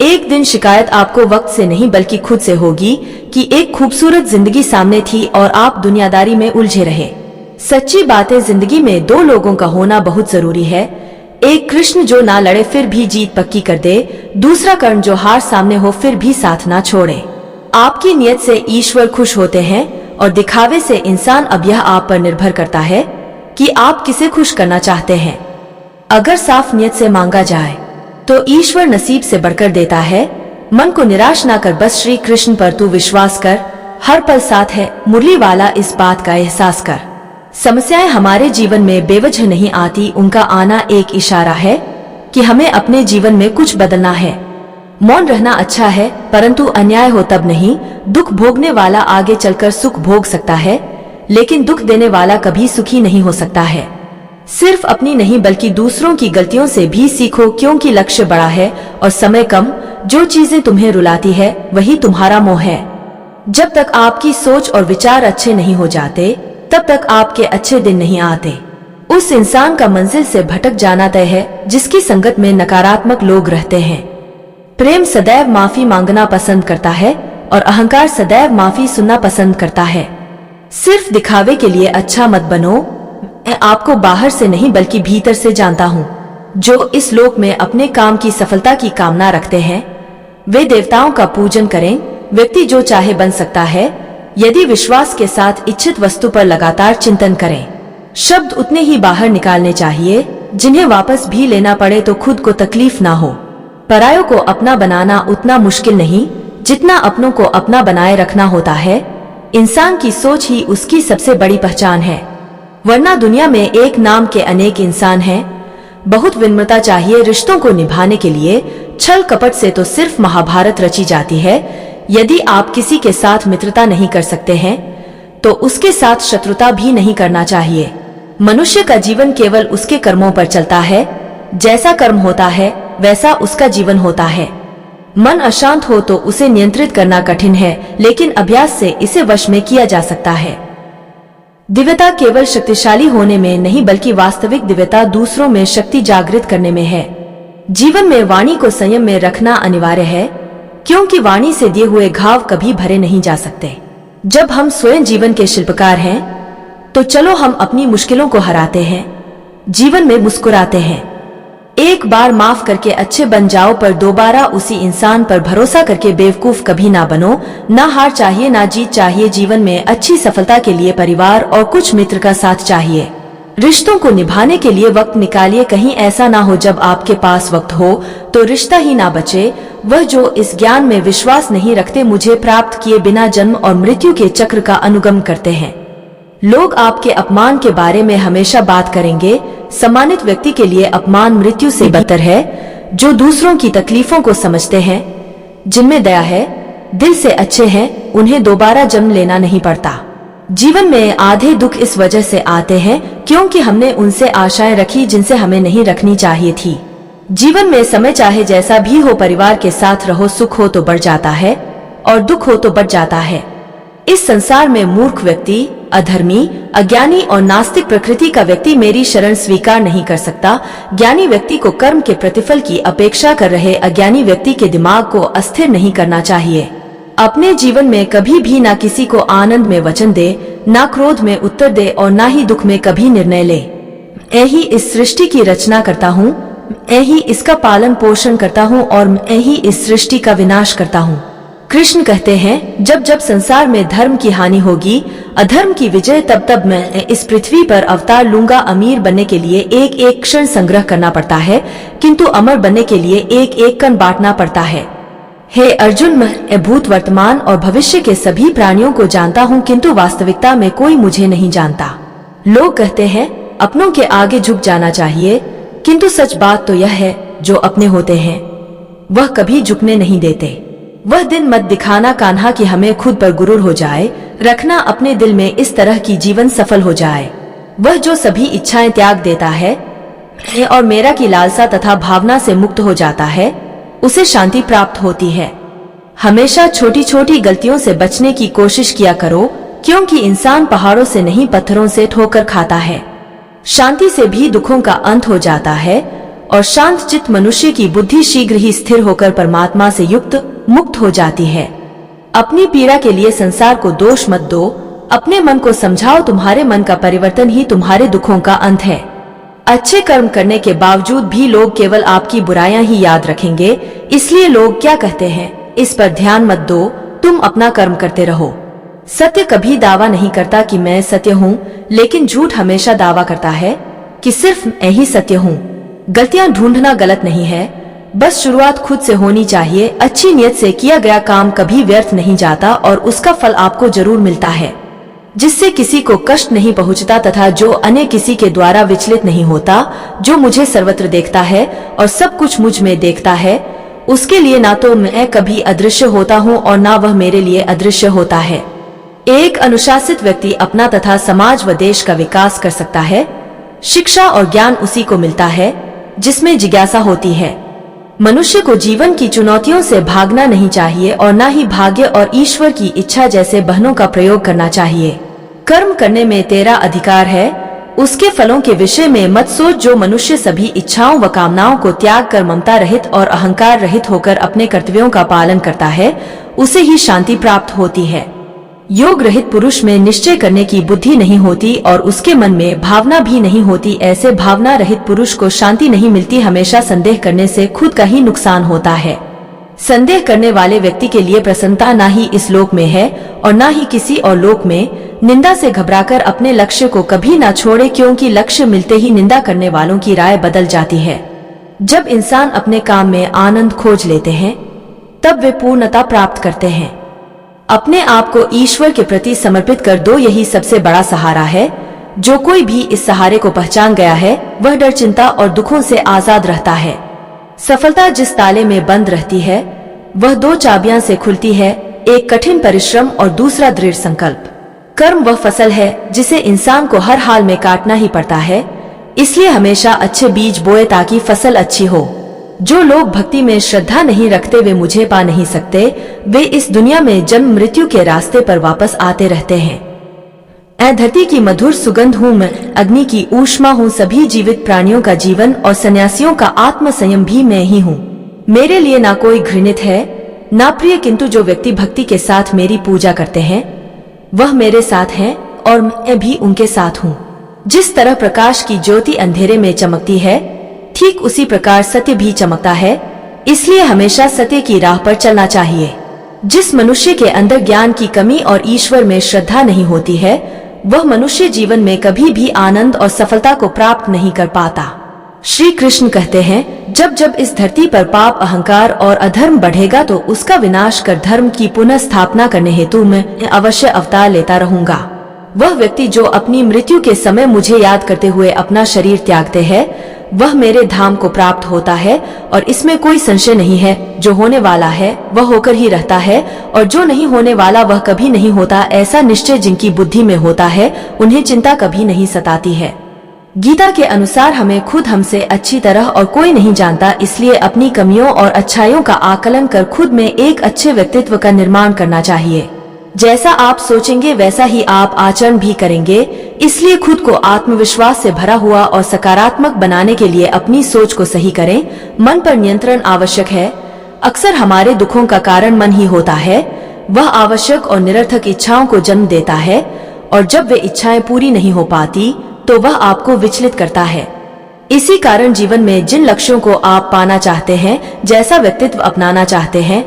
एक दिन शिकायत आपको वक्त से नहीं बल्कि खुद से होगी कि एक खूबसूरत जिंदगी सामने थी और आप दुनियादारी में उलझे रहे। सच्ची बात है, जिंदगी में दो लोगों का होना बहुत जरूरी है। एक कृष्ण जो ना लड़े फिर भी जीत पक्की कर दे, दूसरा कर्ण जो हार सामने हो फिर भी साथ ना छोड़े। आपकी नियत से ईश्वर खुश होते हैं और दिखावे से इंसान। अब यह आप पर निर्भर करता है कि आप किसे खुश करना चाहते हैं। अगर साफ नियत से मांगा जाए तो ईश्वर नसीब से बढ़कर देता है। मन को निराश ना कर, बस श्री कृष्ण पर तू विश्वास कर। हर पल साथ है मुरली वाला, इस बात का एहसास कर। समस्याएं हमारे जीवन में बेवजह नहीं आती, उनका आना एक इशारा है कि हमें अपने जीवन में कुछ बदलना है। मौन रहना अच्छा है, परंतु अन्याय हो तब नहीं। दुख भोगने वाला आगे चलकर सुख भोग सकता है, लेकिन दुख देने वाला कभी सुखी नहीं हो सकता है। सिर्फ अपनी नहीं बल्कि दूसरों की गलतियों से भी सीखो, क्योंकि लक्ष्य बड़ा है और समय कम। जो चीजें तुम्हें रुलाती है वही तुम्हारा मोह है। जब तक आपकी सोच और विचार अच्छे नहीं हो जाते, तब तक आपके अच्छे दिन नहीं आते। उस इंसान का मंजिल से भटक जाना तय है जिसकी संगत में नकारात्मक लोग रहते हैं। प्रेम सदैव माफी मांगना पसंद करता है और अहंकार सदैव माफी सुनना पसंद करता है। सिर्फ दिखावे के लिए अच्छा मत बनो। मैं आपको बाहर से नहीं बल्कि भीतर से जानता हूँ। जो इस लोक में अपने काम की सफलता की कामना रखते हैं, वे देवताओं का पूजन करें। व्यक्ति जो चाहे बन सकता है यदि विश्वास के साथ इच्छित वस्तु पर लगातार चिंतन करें। शब्द उतने ही बाहर निकालने चाहिए जिन्हें वापस भी लेना पड़े तो खुद को तकलीफ ना हो। परायों को अपना बनाना उतना मुश्किल नहीं जितना अपनों को अपना बनाए रखना होता है। इंसान की सोच ही उसकी सबसे बड़ी पहचान है, वरना दुनिया में एक नाम के अनेक इंसान हैं। बहुत विनम्रता चाहिए रिश्तों को निभाने के लिए। छल कपट से तो सिर्फ महाभारत रची जाती है। यदि आप किसी के साथ मित्रता नहीं कर सकते हैं तो उसके साथ शत्रुता भी नहीं करना चाहिए। मनुष्य का जीवन केवल उसके कर्मों पर चलता है। जैसा कर्म होता है वैसा उसका जीवन होता है। मन अशांत हो तो उसे नियंत्रित करना कठिन है, लेकिन अभ्यास से इसे वश में किया जा सकता है। दिव्यता केवल शक्तिशाली होने में नहीं बल्कि वास्तविक दिव्यता दूसरों में शक्ति जागृत करने में है। जीवन में वाणी को संयम में रखना अनिवार्य है, क्योंकि वाणी से दिए हुए घाव कभी भरे नहीं जा सकते। जब हम स्वयं जीवन के शिल्पकार हैं तो चलो हम अपनी मुश्किलों को हराते हैं, जीवन में मुस्कुराते हैं। एक बार माफ करके अच्छे बन जाओ, पर दोबारा उसी इंसान पर भरोसा करके बेवकूफ कभी ना बनो। ना हार चाहिए ना जीत चाहिए। जीवन में अच्छी सफलता के लिए परिवार और कुछ मित्र का साथ चाहिए। रिश्तों को निभाने के लिए वक्त निकालिए। कहीं ऐसा ना हो जब आपके पास वक्त हो तो रिश्ता ही ना बचे। वह जो इस ज्ञान में विश्वास नहीं रखते मुझे प्राप्त किए बिना जन्म और मृत्यु के चक्र का अनुगम करते हैं। लोग आपके अपमान के बारे में हमेशा बात करेंगे। सम्मानित व्यक्ति के लिए अपमान मृत्यु से बदतर है। जो दूसरों की तकलीफों को समझते हैं, जिनमें दया है, दिल से अच्छे हैं, उन्हें दोबारा जन्म लेना नहीं पड़ता। जीवन में आधे दुख इस वजह से आते हैं क्योंकि हमने उनसे आशाएं रखी जिनसे हमें नहीं रखनी चाहिए थी। जीवन में समय चाहे जैसा भी हो, परिवार के साथ रहो। सुख हो तो बढ़ जाता है और दुख हो तो बढ़ जाता है। इस संसार में मूर्ख व्यक्ति, अधर्मी, अज्ञानी और नास्तिक प्रकृति का व्यक्ति मेरी शरण स्वीकार नहीं कर सकता। ज्ञानी व्यक्ति को कर्म के प्रतिफल की अपेक्षा कर रहे अज्ञानी व्यक्ति के दिमाग को अस्थिर नहीं करना चाहिए। अपने जीवन में कभी भी ना किसी को आनंद में वचन दे, ना क्रोध में उत्तर दे और ना ही दुख में कभी निर्णय ले। मैं ही इस सृष्टि की रचना करता हूँ, मैं ही इसका पालन पोषण करता हूँ और मैं ही इस सृष्टि का विनाश करता हूँ। कृष्ण कहते हैं, जब जब संसार में धर्म की हानि होगी, अधर्म की विजय, तब तब मैं इस पृथ्वी पर अवतार लूंगा। अमीर बनने के लिए एक एक क्षण संग्रह करना पड़ता है, किंतु अमर बनने के लिए एक एक कण बांटना पड़ता है। हे अर्जुन, मैं भूत, वर्तमान और भविष्य के सभी प्राणियों को जानता हूँ, किंतु वास्तविकता में कोई मुझे नहीं जानता। लोग कहते हैं अपनों के आगे झुक जाना चाहिए, किंतु सच बात तो यह है, जो अपने होते हैं वह कभी झुकने नहीं देते। वह दिन मत दिखाना कान्हा कि हमें खुद पर गुरूर हो जाए, रखना अपने दिल में इस तरह की जीवन सफल हो जाए। वह जो सभी इच्छाएं त्याग देता है और मेरा की लालसा तथा भावना से मुक्त हो जाता है, उसे शांति प्राप्त होती है। हमेशा छोटी छोटी गलतियों से बचने की कोशिश किया करो, क्योंकि इंसान पहाड़ों से नहीं पत्थरों से ठोकर खाता है। शांति से भी दुखों का अंत हो जाता है और शांत चित्त मनुष्य की बुद्धि शीघ्र ही स्थिर होकर परमात्मा से युक्त मुक्त हो जाती है। अपनी पीड़ा के लिए संसार को दोष मत दो, अपने मन को समझाओ, तुम्हारे मन का परिवर्तन ही तुम्हारे दुखों का अंत है। अच्छे कर्म करने के बावजूद भी लोग केवल आपकी बुराइयां ही याद रखेंगे, इसलिए लोग क्या कहते हैं इस पर ध्यान मत दो, तुम अपना कर्म करते रहो। सत्य कभी दावा नहीं करता कि मैं सत्य हूँ, लेकिन झूठ हमेशा दावा करता है कि सिर्फ मैं ही सत्य हूँ। गलतियां ढूंढना गलत नहीं है, बस शुरुआत खुद से होनी चाहिए। अच्छी नियत से किया गया काम कभी व्यर्थ नहीं जाता और उसका फल आपको जरूर मिलता है, जिससे किसी को कष्ट नहीं पहुंचता तथा जो अन्य किसी के द्वारा विचलित नहीं होता। जो मुझे सर्वत्र देखता है और सब कुछ मुझ में देखता है, उसके लिए ना तो मैं कभी अदृश्य होता हूँ और ना वह मेरे लिए अदृश्य होता है। एक अनुशासित व्यक्ति अपना तथा समाज व देश का विकास कर सकता है। शिक्षा और ज्ञान उसी को मिलता है जिसमें जिज्ञासा होती है। मनुष्य को जीवन की चुनौतियों से भागना नहीं चाहिए और न ही भाग्य और ईश्वर की इच्छा जैसे बहनों का प्रयोग करना चाहिए। कर्म करने में तेरा अधिकार है, उसके फलों के विषय में मत सोच। जो मनुष्य सभी इच्छाओं व कामनाओं को त्याग कर ममता रहित और अहंकार रहित होकर अपने कर्तव्यों का पालन करता है, उसे ही शांति प्राप्त होती है। योग रहित पुरुष में निश्चय करने की बुद्धि नहीं होती और उसके मन में भावना भी नहीं होती। ऐसे भावना रहित पुरुष को शांति नहीं मिलती। हमेशा संदेह करने से खुद का ही नुकसान होता है। संदेह करने वाले व्यक्ति के लिए प्रसन्नता ना ही इस लोक में है और ना ही किसी और लोक में। निंदा से घबराकर अपने लक्ष्य को कभी ना छोड़े, क्योंकि लक्ष्य मिलते ही निंदा करने वालों की राय बदल जाती है। जब इंसान अपने काम में आनंद खोज लेते हैं, तब वे पूर्णता प्राप्त करते हैं। अपने आप को ईश्वर के प्रति समर्पित कर दो, यही सबसे बड़ा सहारा है। जो कोई भी इस सहारे को पहचान गया है, वह डर, चिंता और दुखों से आजाद रहता है। सफलता जिस ताले में बंद रहती है, वह दो चाबियां से खुलती है, एक कठिन परिश्रम और दूसरा दृढ़ संकल्प। कर्म वह फसल है जिसे इंसान को हर हाल में काटना ही पड़ता है, इसलिए हमेशा अच्छे बीज बोए ताकि फसल अच्छी हो। जो लोग भक्ति में श्रद्धा नहीं रखते वे मुझे पा नहीं सकते। वे इस दुनिया में जन्म मृत्यु के रास्ते पर वापस आते रहते हैं। मैं धरती की मधुर सुगंध हूँ, मैं अग्नि की ऊष्मा हूँ। सभी जीवित प्राणियों का जीवन और सन्यासियों का आत्म संयम भी मैं ही हूँ। मेरे लिए ना कोई घृणित है ना प्रिय, किंतु जो व्यक्ति भक्ति के साथ मेरी पूजा करते हैं, वह मेरे साथ हैं और मैं भी उनके साथ हूँ। जिस तरह प्रकाश की ज्योति अंधेरे में चमकती है, ठीक उसी प्रकार सत्य भी चमकता है। इसलिए हमेशा सत्य की राह पर चलना चाहिए। जिस मनुष्य के अंदर ज्ञान की कमी और ईश्वर में श्रद्धा नहीं होती है, वह मनुष्य जीवन में कभी भी आनंद और सफलता को प्राप्त नहीं कर पाता। श्री कृष्ण कहते हैं, जब जब इस धरती पर पाप, अहंकार और अधर्म बढ़ेगा, तो उसका विनाश कर धर्म की पुनः स्थापना करने हेतु मैं अवश्य अवतार लेता रहूंगा। वह व्यक्ति जो अपनी मृत्यु के समय मुझे याद करते हुए अपना शरीर त्यागते हैं, वह मेरे धाम को प्राप्त होता है और इसमें कोई संशय नहीं है। जो होने वाला है वह होकर ही रहता है और जो नहीं होने वाला वह कभी नहीं होता। ऐसा निश्चय जिनकी बुद्धि में होता है, उन्हें चिंता कभी नहीं सताती है। गीता के अनुसार हमें खुद हमसे अच्छी तरह और कोई नहीं जानता, इसलिए अपनी कमियों और अच्छाइयों का आकलन कर खुद में एक अच्छे व्यक्तित्व का निर्माण करना चाहिए। जैसा आप सोचेंगे वैसा ही आप आचरण भी करेंगे। इसलिए खुद को आत्मविश्वास से भरा हुआ और सकारात्मक बनाने के लिए अपनी सोच को सही करें। मन पर नियंत्रण आवश्यक है। अक्सर हमारे दुखों का कारण मन ही होता है। वह आवश्यक और निरर्थक इच्छाओं को जन्म देता है और जब वे इच्छाएं पूरी नहीं हो पाती तो वह आपको विचलित करता है। इसी कारण जीवन में जिन लक्ष्यों को आप पाना चाहते हैं, जैसा व्यक्तित्व अपनाना चाहते हैं,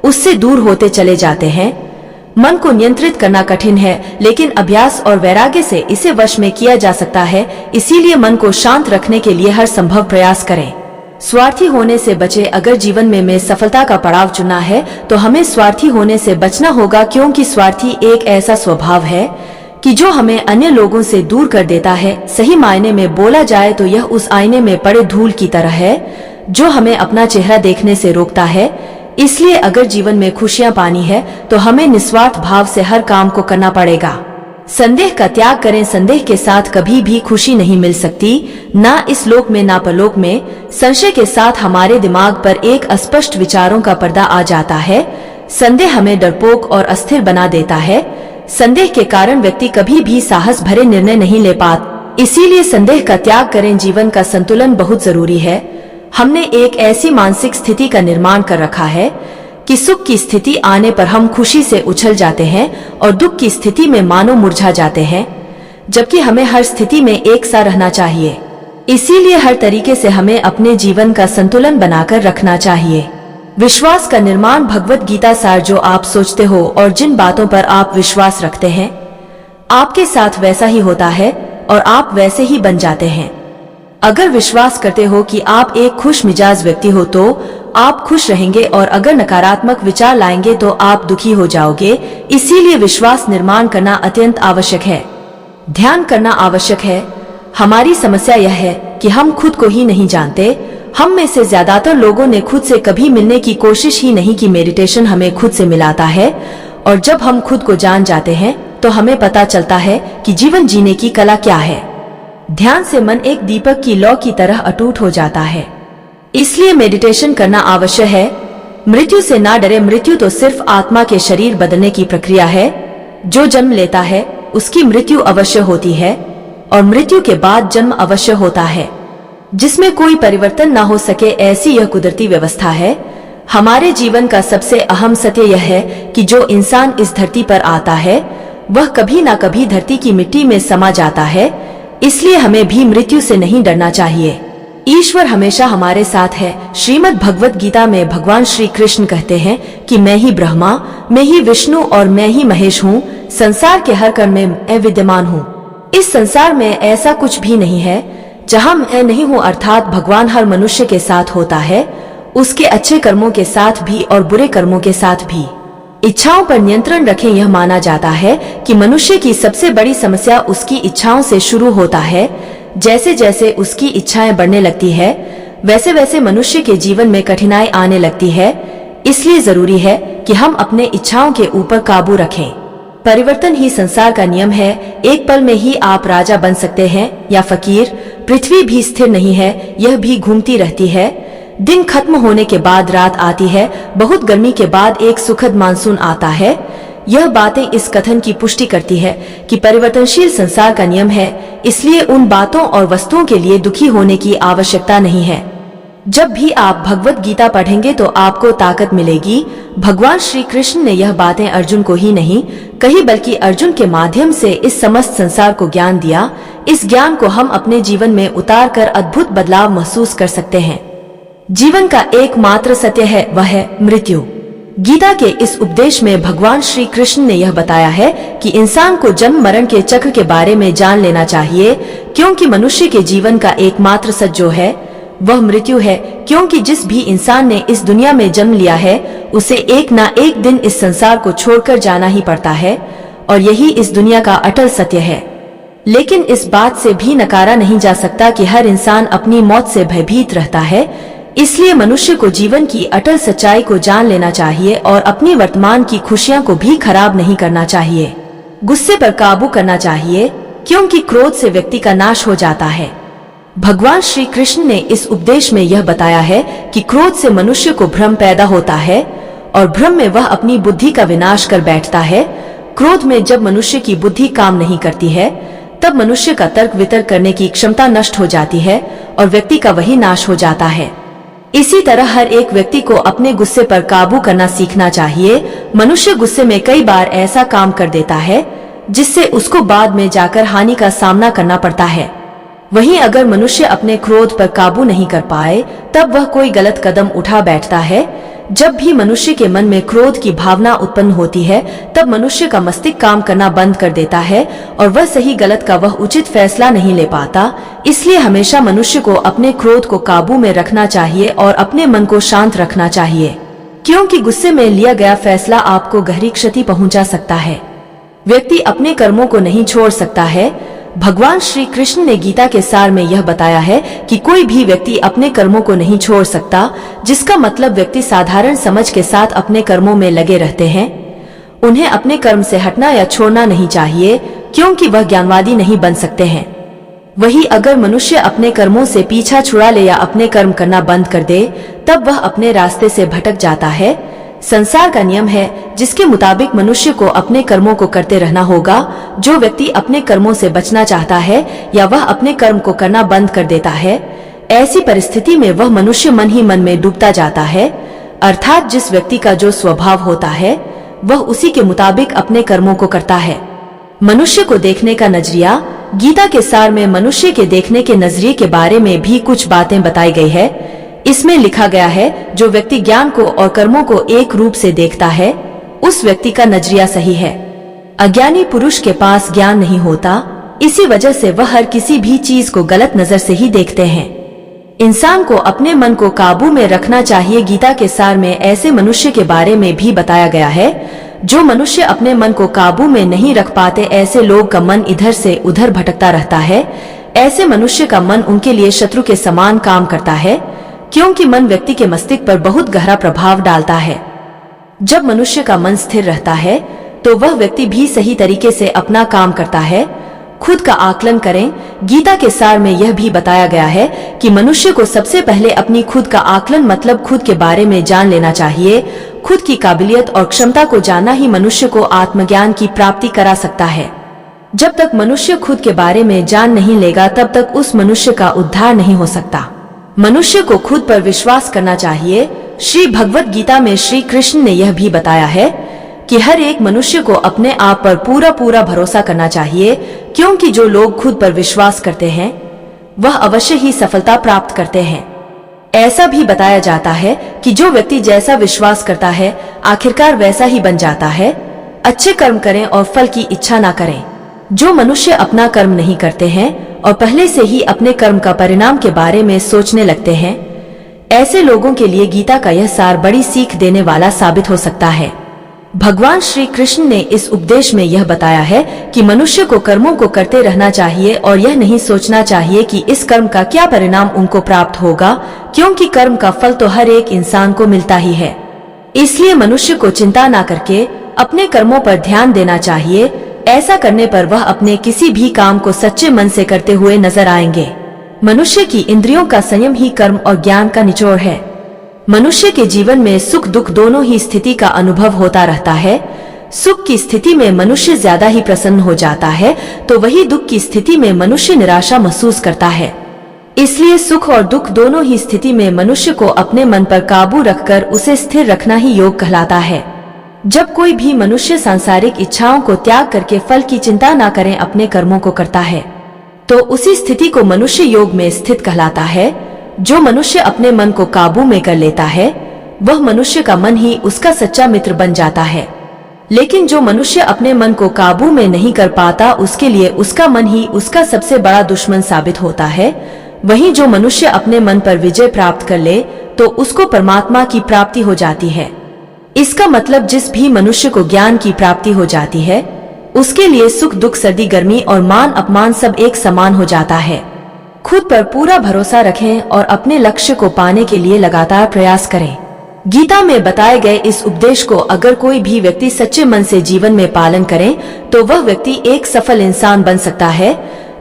उससे दूर होते चले जाते हैं। मन को नियंत्रित करना कठिन है, लेकिन अभ्यास और वैराग्य से इसे वश में किया जा सकता है। इसीलिए मन को शांत रखने के लिए हर संभव प्रयास करें। स्वार्थी होने से बचे। अगर जीवन में सफलता का पड़ाव चुना है तो हमें स्वार्थी होने से बचना होगा, क्योंकि स्वार्थी एक ऐसा स्वभाव है कि जो हमें अन्य लोगों से दूर कर देता है। सही मायने में बोला जाए तो यह उस आईने में पड़े धूल की तरह है जो हमें अपना चेहरा देखने से रोकता है। इसलिए अगर जीवन में खुशियां पानी है तो हमें निस्वार्थ भाव से हर काम को करना पड़ेगा। संदेह का त्याग करें। संदेह के साथ कभी भी खुशी नहीं मिल सकती, ना इस लोक में ना परलोक में। संशय के साथ हमारे दिमाग पर एक अस्पष्ट विचारों का पर्दा आ जाता है। संदेह हमें डरपोक और अस्थिर बना देता है। संदेह के कारण व्यक्ति कभी भी साहस भरे निर्णय नहीं ले पाता। इसीलिए संदेह का त्याग करें। जीवन का संतुलन बहुत जरूरी है। हमने एक ऐसी मानसिक स्थिति का निर्माण कर रखा है कि सुख की स्थिति आने पर हम खुशी से उछल जाते हैं और दुख की स्थिति में मानो मुरझा जाते हैं, जबकि हमें हर स्थिति में एक सा रहना चाहिए। इसीलिए हर तरीके से हमें अपने जीवन का संतुलन बनाकर रखना चाहिए। विश्वास का निर्माण। भगवत गीता सार। जो आप सोचते हो और जिन बातों पर आप विश्वास रखते हैं, आपके साथ वैसा ही होता है और आप वैसे ही बन जाते हैं। अगर विश्वास करते हो कि आप एक खुश मिजाज व्यक्ति हो तो आप खुश रहेंगे, और अगर नकारात्मक विचार लाएंगे तो आप दुखी हो जाओगे। इसीलिए विश्वास निर्माण करना अत्यंत आवश्यक है। ध्यान करना आवश्यक है। हमारी समस्या यह है कि हम खुद को ही नहीं जानते। हम में से ज्यादातर लोगों ने खुद से कभी मिलने की कोशिश ही नहीं की। मेडिटेशन हमें खुद से मिलाता है, और जब हम खुद को जान जाते हैं तो हमें पता चलता है कि जीवन जीने की कला क्या है। ध्यान से मन एक दीपक की लौ की तरह अटूट हो जाता है। इसलिए मेडिटेशन करना आवश्यक है। मृत्यु से ना डरे। मृत्यु तो सिर्फ आत्मा के शरीर बदलने की प्रक्रिया है। जो जन्म लेता है उसकी मृत्यु अवश्य होती है, और मृत्यु के बाद जन्म अवश्य होता है, जिसमें कोई परिवर्तन ना हो सके। ऐसी यह कुदरती व्यवस्था है। हमारे जीवन का सबसे अहम सत्य यह है कि जो इंसान इस धरती पर आता है वह कभी ना कभी धरती की मिट्टी में समा जाता है। इसलिए हमें भी मृत्यु से नहीं डरना चाहिए। ईश्वर हमेशा हमारे साथ है। श्रीमद् भगवत गीता में भगवान श्री कृष्ण कहते हैं कि मैं ही ब्रह्मा, मैं ही विष्णु और मैं ही महेश हूँ। संसार के हर कण में मैं विद्यमान हूँ। इस संसार में ऐसा कुछ भी नहीं है जहाँ मैं नहीं हूँ। अर्थात भगवान हर मनुष्य के साथ होता है, उसके अच्छे कर्मों के साथ भी और बुरे कर्मों के साथ भी। इच्छाओं पर नियंत्रण रखें। यह माना जाता है कि मनुष्य की सबसे बड़ी समस्या उसकी इच्छाओं से शुरू होता है। जैसे जैसे उसकी इच्छाएं बढ़ने लगती है, वैसे वैसे मनुष्य के जीवन में कठिनाई आने लगती है। इसलिए जरूरी है कि हम अपने इच्छाओं के ऊपर काबू रखें। परिवर्तन ही संसार का नियम है। एक पल में ही आप राजा बन सकते हैं या फकीर। पृथ्वी भी स्थिर नहीं है, यह भी घूमती रहती है। दिन खत्म होने के बाद रात आती है। बहुत गर्मी के बाद एक सुखद मानसून आता है। यह बातें इस कथन की पुष्टि करती है कि परिवर्तनशील संसार का नियम है। इसलिए उन बातों और वस्तुओं के लिए दुखी होने की आवश्यकता नहीं है। जब भी आप भगवत गीता पढ़ेंगे तो आपको ताकत मिलेगी। भगवान श्री कृष्ण ने यह बातें अर्जुन को ही नहीं कही, बल्कि अर्जुन के माध्यम से इस समस्त संसार को ज्ञान दिया। इस ज्ञान को हम अपने जीवन में उतार कर अद्भुत बदलाव महसूस कर सकते हैं। जीवन का एकमात्र सत्य है, वह है मृत्यु। गीता के इस उपदेश में भगवान श्री कृष्ण ने यह बताया है कि इंसान को जन्म मरण के चक्र के बारे में जान लेना चाहिए, क्योंकि मनुष्य के जीवन का एकमात्र सच जो है वह मृत्यु है। क्योंकि जिस भी इंसान ने इस दुनिया में जन्म लिया है उसे एक ना एक दिन इस संसार को छोड़कर जाना ही पड़ता है, और यही इस दुनिया का अटल सत्य है। लेकिन इस बात से भी नकारा नहीं जा सकता कि हर इंसान अपनी मौत से भयभीत रहता है। इसलिए मनुष्य को जीवन की अटल सच्चाई को जान लेना चाहिए और अपनी वर्तमान की खुशियां को भी खराब नहीं करना चाहिए। गुस्से पर काबू करना चाहिए, क्योंकि क्रोध से व्यक्ति का नाश हो जाता है। भगवान श्री कृष्ण ने इस उपदेश में यह बताया है कि क्रोध से मनुष्य को भ्रम पैदा होता है, और भ्रम में वह अपनी बुद्धि का विनाश कर बैठता है। क्रोध में जब मनुष्य की बुद्धि काम नहीं करती है तब मनुष्य का तर्क वितर्क करने की क्षमता नष्ट हो जाती है और व्यक्ति का वही नाश हो जाता है। इसी तरह हर एक व्यक्ति को अपने गुस्से पर काबू करना सीखना चाहिए। मनुष्य गुस्से में कई बार ऐसा काम कर देता है जिससे उसको बाद में जाकर हानि का सामना करना पड़ता है। वहीं अगर मनुष्य अपने क्रोध पर काबू नहीं कर पाए तब वह कोई गलत कदम उठा बैठता है जब भी मनुष्य के मन में क्रोध की भावना उत्पन्न होती है तब मनुष्य का मस्तिष्क काम करना बंद कर देता है और वह सही गलत का वह उचित फैसला नहीं ले पाता। इसलिए हमेशा मनुष्य को अपने क्रोध को काबू में रखना चाहिए और अपने मन को शांत रखना चाहिए, क्योंकि गुस्से में लिया गया फैसला आपको गहरी क्षति पहुंचा सकता है। व्यक्ति अपने कर्मों को नहीं छोड़ सकता है। भगवान श्री कृष्ण ने गीता के सार में यह बताया है कि कोई भी व्यक्ति अपने कर्मों को नहीं छोड़ सकता, जिसका मतलब व्यक्ति साधारण समझ के साथ अपने कर्मों में लगे रहते हैं। उन्हें अपने कर्म से हटना या छोड़ना नहीं चाहिए, क्योंकि वह ज्ञानवादी नहीं बन सकते हैं। वही अगर मनुष्य अपने कर्मों से पीछा छुड़ा ले या अपने कर्म करना बंद कर दे, तब वह अपने रास्ते से भटक जाता है। संसार का नियम है जिसके मुताबिक मनुष्य को अपने कर्मों को करते रहना होगा। जो व्यक्ति अपने कर्मों से बचना चाहता है या वह अपने कर्म को करना बंद कर देता है, ऐसी परिस्थिति में वह मनुष्य मन ही मन में डूबता जाता है। अर्थात जिस व्यक्ति का जो स्वभाव होता है वह उसी के मुताबिक अपने कर्मों को करता है। मनुष्य को देखने का नजरिया। गीता के सार में मनुष्य के देखने के नजरिए के बारे में भी कुछ बातें बताई गई है। इसमें लिखा गया है, जो व्यक्ति ज्ञान को और कर्मों को एक रूप से देखता है उस व्यक्ति का नजरिया सही है। अज्ञानी पुरुष के पास ज्ञान नहीं होता, इसी वजह से वह हर किसी भी चीज को गलत नजर से ही देखते हैं। इंसान को अपने मन को काबू में रखना चाहिए। गीता के सार में ऐसे मनुष्य के बारे में भी बताया गया है जो मनुष्य अपने मन को काबू में नहीं रख पाते। ऐसे लोग का मन इधर से उधर भटकता रहता है। ऐसे मनुष्य का मन उनके लिए शत्रु के समान काम करता है, क्योंकि मन व्यक्ति के मस्तिष्क पर बहुत गहरा प्रभाव डालता है। जब मनुष्य का मन स्थिर रहता है तो वह व्यक्ति भी सही तरीके से अपना काम करता है। खुद का आकलन करें। गीता के सार में यह भी बताया गया है कि मनुष्य को सबसे पहले अपनी खुद का आकलन मतलब खुद के बारे में जान लेना चाहिए। खुद की काबिलियत और क्षमता को जानना ही मनुष्य को आत्मज्ञान की प्राप्ति करा सकता है। जब तक मनुष्य खुद के बारे में जान नहीं लेगा तब तक उस मनुष्य का उद्धार नहीं हो सकता। मनुष्य को खुद पर विश्वास करना चाहिए। श्री भगवत गीता में श्री कृष्ण ने यह भी बताया है कि हर एक मनुष्य को अपने आप पर पूरा पूरा भरोसा करना चाहिए, क्योंकि जो लोग खुद पर विश्वास करते हैं वह अवश्य ही सफलता प्राप्त करते हैं। ऐसा भी बताया जाता है कि जो व्यक्ति जैसा विश्वास करता है आखिरकार वैसा ही बन जाता है। अच्छे कर्म करें और फल की इच्छा ना करें। जो मनुष्य अपना कर्म नहीं करते हैं और पहले से ही अपने कर्म का परिणाम के बारे में सोचने लगते हैं, ऐसे लोगों के लिए गीता का यह सार बड़ी सीख देने वाला साबित हो सकता है। भगवान श्री कृष्ण ने इस उपदेश में यह बताया है कि मनुष्य को कर्मों को करते रहना चाहिए और यह नहीं सोचना चाहिए कि इस कर्म का क्या परिणाम उनको प्राप्त होगा, क्योंकि कर्म का फल तो हर एक इंसान को मिलता ही है। इसलिए मनुष्य को चिंता न करके अपने कर्मों पर ध्यान देना चाहिए। ऐसा करने पर वह अपने किसी भी काम को सच्चे मन से करते हुए नजर आएंगे। मनुष्य की इंद्रियों का संयम ही कर्म और ज्ञान का निचोड़ है। मनुष्य के जीवन में सुख दुख दोनों ही स्थिति का अनुभव होता रहता है। सुख की स्थिति में मनुष्य ज्यादा ही प्रसन्न हो जाता है, तो वही दुख की स्थिति में मनुष्य निराशा महसूस करता है। इसलिए सुख और दुख दोनों ही स्थिति में मनुष्य को अपने मन पर काबू रखकर उसे स्थिर रखना ही योग कहलाता है। जब कोई भी मनुष्य सांसारिक इच्छाओं को त्याग करके फल की चिंता न करें अपने कर्मों को करता है, तो उसी स्थिति को मनुष्य योग में स्थित कहलाता है। जो मनुष्य अपने मन को काबू में कर लेता है वह मनुष्य का मन ही उसका सच्चा मित्र बन जाता है। लेकिन जो मनुष्य अपने मन को काबू में नहीं कर पाता उसके लिए उसका मन ही उसका सबसे बड़ा दुश्मन साबित होता है। वहीं जो मनुष्य अपने मन पर विजय प्राप्त कर ले तो उसको परमात्मा की प्राप्ति हो जाती है। इसका मतलब जिस भी मनुष्य को ज्ञान की प्राप्ति हो जाती है उसके लिए सुख दुख सर्दी गर्मी और मान अपमान सब एक समान हो जाता है। खुद पर पूरा भरोसा रखें और अपने लक्ष्य को पाने के लिए लगातार प्रयास करें। गीता में बताए गए इस उपदेश को अगर कोई भी व्यक्ति सच्चे मन से जीवन में पालन करे तो वह व्यक्ति एक सफल इंसान बन सकता है।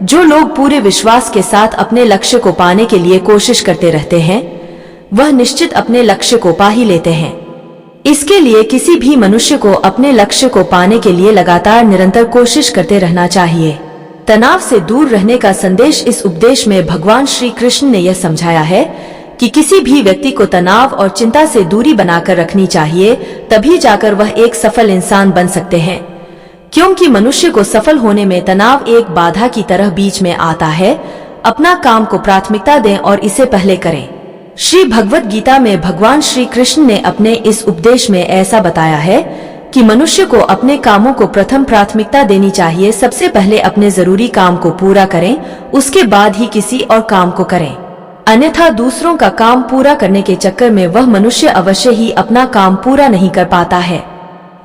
जो लोग पूरे विश्वास के साथ अपने लक्ष्य को पाने के लिए कोशिश करते रहते हैं वह निश्चित अपने लक्ष्य को पा ही लेते हैं। इसके लिए किसी भी मनुष्य को अपने लक्ष्य को पाने के लिए लगातार निरंतर कोशिश करते रहना चाहिए। तनाव से दूर रहने का संदेश इस उपदेश में भगवान श्री कृष्ण ने यह समझाया है कि किसी भी व्यक्ति को तनाव और चिंता से दूरी बनाकर रखनी चाहिए, तभी जाकर वह एक सफल इंसान बन सकते हैं। क्योंकि मनुष्य को सफल होने में तनाव एक बाधा की तरह बीच में आता है। अपना काम को प्राथमिकता दें और इसे पहले करें। श्री भगवत गीता में भगवान श्री कृष्ण ने अपने इस उपदेश में ऐसा बताया है कि मनुष्य को अपने कामों को प्रथम प्राथमिकता देनी चाहिए। सबसे पहले अपने जरूरी काम को पूरा करें, उसके बाद ही किसी और काम को करें। अन्यथा दूसरों का काम पूरा करने के चक्कर में वह मनुष्य अवश्य ही अपना काम पूरा नहीं कर पाता है।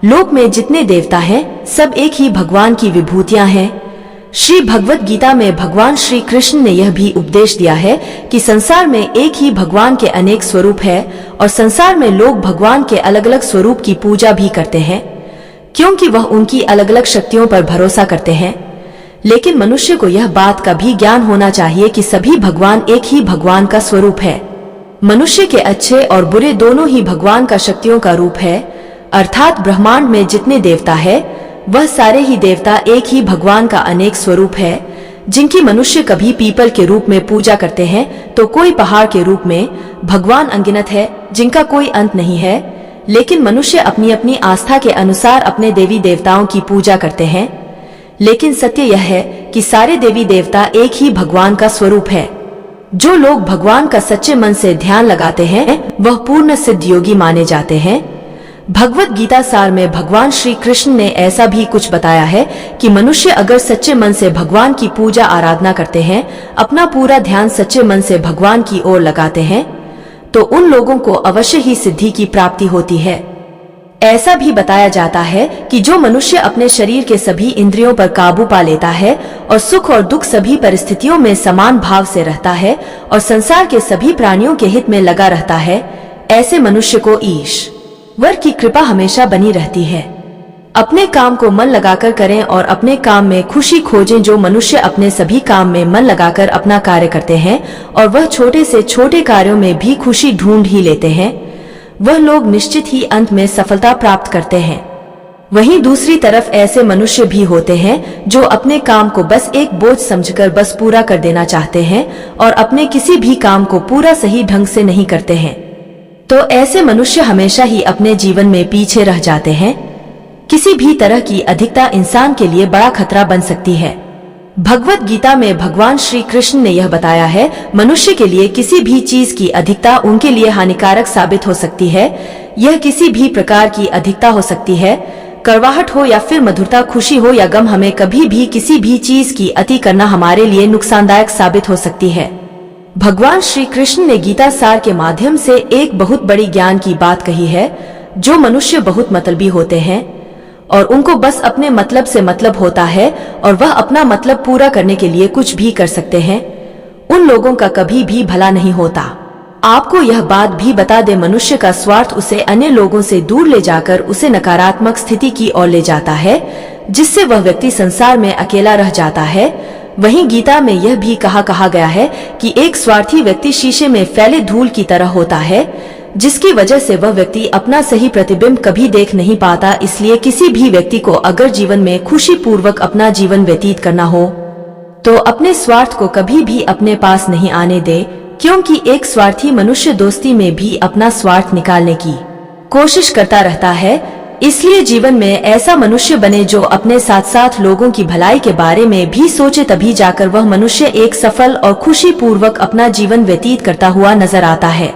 लोक में जितने देवता हैं, सब एक ही भगवान की विभूतियां हैं। श्री भगवत गीता में भगवान श्री कृष्ण ने यह भी उपदेश दिया है कि संसार में एक ही भगवान के अनेक स्वरूप है और संसार में लोग भगवान के अलग अलग स्वरूप की पूजा भी करते हैं, क्योंकि वह उनकी अलग अलग शक्तियों पर भरोसा करते हैं। लेकिन मनुष्य को यह बात का भी ज्ञान होना चाहिए कि सभी भगवान एक ही भगवान का स्वरूप है। मनुष्य के अच्छे और बुरे दोनों ही भगवान का शक्तियों का रूप है, अर्थात ब्रह्मांड में जितने देवता है वह सारे ही देवता एक ही भगवान का अनेक स्वरूप है। जिनकी मनुष्य कभी पीपल के रूप में पूजा करते हैं तो कोई पहाड़ के रूप में भगवान अनगिनत है जिनका कोई अंत नहीं है। लेकिन मनुष्य अपनी अपनी आस्था के अनुसार अपने देवी देवताओं की पूजा करते हैं। लेकिन सत्य यह है कि सारे देवी देवता एक ही भगवान का स्वरूप है। जो लोग भगवान का सच्चे मन से ध्यान लगाते हैं वह पूर्ण सिद्ध योगी माने जाते हैं। भगवत गीता सार में भगवान श्री कृष्ण ने ऐसा भी कुछ बताया है कि मनुष्य अगर सच्चे मन से भगवान की पूजा आराधना करते हैं, अपना पूरा ध्यान सच्चे मन से भगवान की ओर लगाते हैं, तो उन लोगों को अवश्य ही सिद्धि की प्राप्ति होती है। ऐसा भी बताया जाता है कि जो मनुष्य अपने शरीर के सभी इंद्रियों पर काबू पा लेता है और सुख और दुख सभी परिस्थितियों में समान भाव से रहता है और संसार के सभी प्राणियों के हित में लगा रहता है, ऐसे मनुष्य को ईश्वर की कृपा हमेशा बनी रहती है। अपने काम को मन लगाकर करें और अपने काम में खुशी खोजें। जो मनुष्य अपने सभी काम में मन लगाकर अपना कार्य करते हैं और वह छोटे से छोटे कार्यों में भी खुशी ढूंढ ही लेते हैं, वह लोग निश्चित ही अंत में सफलता प्राप्त करते हैं। वहीं दूसरी तरफ ऐसे मनुष्य भी होते हैं जो अपने काम को बस एक बोझ समझकर बस पूरा कर देना चाहते हैं और अपने किसी भी काम को पूरा सही ढंग से नहीं करते हैं। तो ऐसे मनुष्य हमेशा ही अपने जीवन में पीछे रह जाते हैं। किसी भी तरह की अधिकता इंसान के लिए बड़ा खतरा बन सकती है। भगवत गीता में भगवान श्री कृष्ण ने यह बताया है, मनुष्य के लिए किसी भी चीज की अधिकता उनके लिए हानिकारक साबित हो सकती है। यह किसी भी प्रकार की अधिकता हो सकती है, कड़वाहट हो या फिर मधुरता, खुशी हो या गम। हमें कभी भी किसी भी चीज की अति करना हमारे लिए नुकसानदायक साबित हो सकती है। भगवान श्री कृष्ण ने गीता सार के माध्यम से एक बहुत बड़ी ज्ञान की बात कही है। जो मनुष्य बहुत मतलबी होते हैं और उनको बस अपने मतलब से मतलब होता है और वह अपना मतलब पूरा करने के लिए कुछ भी कर सकते हैं, उन लोगों का कभी भी भला नहीं होता। आपको यह बात भी बता दे, मनुष्य का स्वार्थ उसे अन्य लोगों से दूर ले जाकर उसे नकारात्मक स्थिति की ओर ले जाता है, जिससे वह व्यक्ति संसार में अकेला रह जाता है। वहीं गीता में यह भी कहा गया है कि एक स्वार्थी व्यक्ति शीशे में फैले धूल की तरह होता है, जिसकी वजह से वह व्यक्ति अपना सही प्रतिबिंब कभी देख नहीं पाता। इसलिए किसी भी व्यक्ति को अगर जीवन में खुशी पूर्वक अपना जीवन व्यतीत करना हो तो अपने स्वार्थ को कभी भी अपने पास नहीं आने दे, क्योंकि एक स्वार्थी मनुष्य दोस्ती में भी अपना स्वार्थ निकालने की कोशिश करता रहता है। इसलिए जीवन में ऐसा मनुष्य बने जो अपने साथ साथ लोगों की भलाई के बारे में भी सोचे, तभी जाकर वह मनुष्य एक सफल और खुशी पूर्वक अपना जीवन व्यतीत करता हुआ नजर आता है।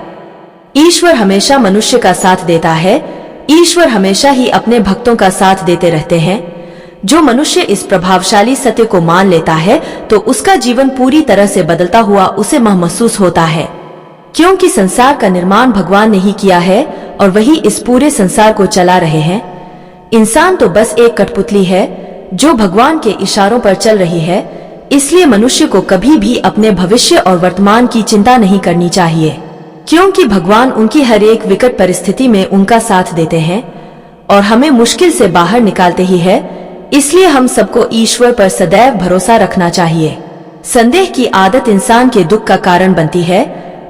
ईश्वर हमेशा मनुष्य का साथ देता है। ईश्वर हमेशा ही अपने भक्तों का साथ देते रहते हैं। जो मनुष्य इस प्रभावशाली सत्य को मान लेता है तो उसका जीवन पूरी तरह से बदलता हुआ उसे महसूस होता है, क्योंकि संसार का निर्माण भगवान ने ही किया है और वही इस पूरे संसार को चला रहे हैं। इंसान तो बस एक कठपुतली है जो भगवान के इशारों पर चल रही है। इसलिए मनुष्य को कभी भी अपने भविष्य और वर्तमान की चिंता नहीं करनी चाहिए, क्योंकि भगवान उनकी हर एक विकट परिस्थिति में उनका साथ देते हैं और हमें मुश्किल से बाहर निकालते ही है। इसलिए हम सबको ईश्वर पर सदैव भरोसा रखना चाहिए। संदेह की आदत इंसान के दुख का कारण बनती है।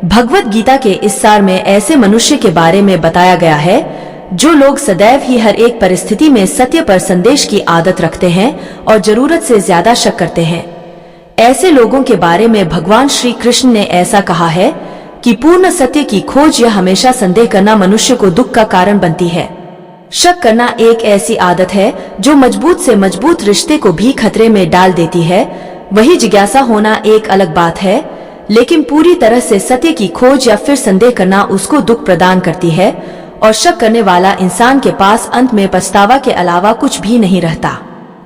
भगवत गीता के इस सार में ऐसे मनुष्य के बारे में बताया गया है जो लोग सदैव ही हर एक परिस्थिति में सत्य पर संदेश की आदत रखते हैं और जरूरत से ज्यादा शक करते हैं। ऐसे लोगों के बारे में भगवान श्री कृष्ण ने ऐसा कहा है कि पूर्ण सत्य की खोज या हमेशा संदेह करना मनुष्य को दुख का कारण बनती है। शक करना एक ऐसी आदत है जो मजबूत से मजबूत रिश्ते को भी खतरे में डाल देती है। वही जिज्ञासा होना एक अलग बात है, लेकिन पूरी तरह से सत्य की खोज या फिर संदेह करना उसको दुख प्रदान करती है और शक करने वाला इंसान के पास अंत में पछतावा के अलावा कुछ भी नहीं रहता।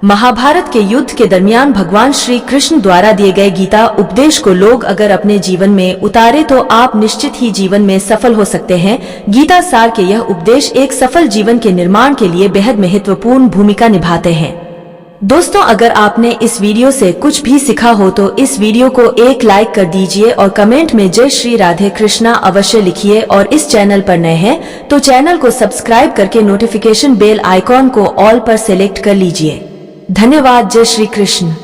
महाभारत के युद्ध के दरमियान भगवान श्री कृष्ण द्वारा दिए गए गीता उपदेश को लोग अगर अपने जीवन में उतारे तो आप निश्चित ही जीवन में सफल हो सकते हैं। गीता सार के यह उपदेश एक सफल जीवन के निर्माण के लिए बेहद महत्वपूर्ण भूमिका निभाते हैं। दोस्तों, अगर आपने इस वीडियो से कुछ भी सीखा हो तो इस वीडियो को एक लाइक कर दीजिए और कमेंट में जय श्री राधे कृष्णा अवश्य लिखिए और इस चैनल पर नए हैं तो चैनल को सब्सक्राइब करके नोटिफिकेशन बेल आइकॉन को ऑल पर सेलेक्ट कर लीजिए। धन्यवाद। जय श्री कृष्ण।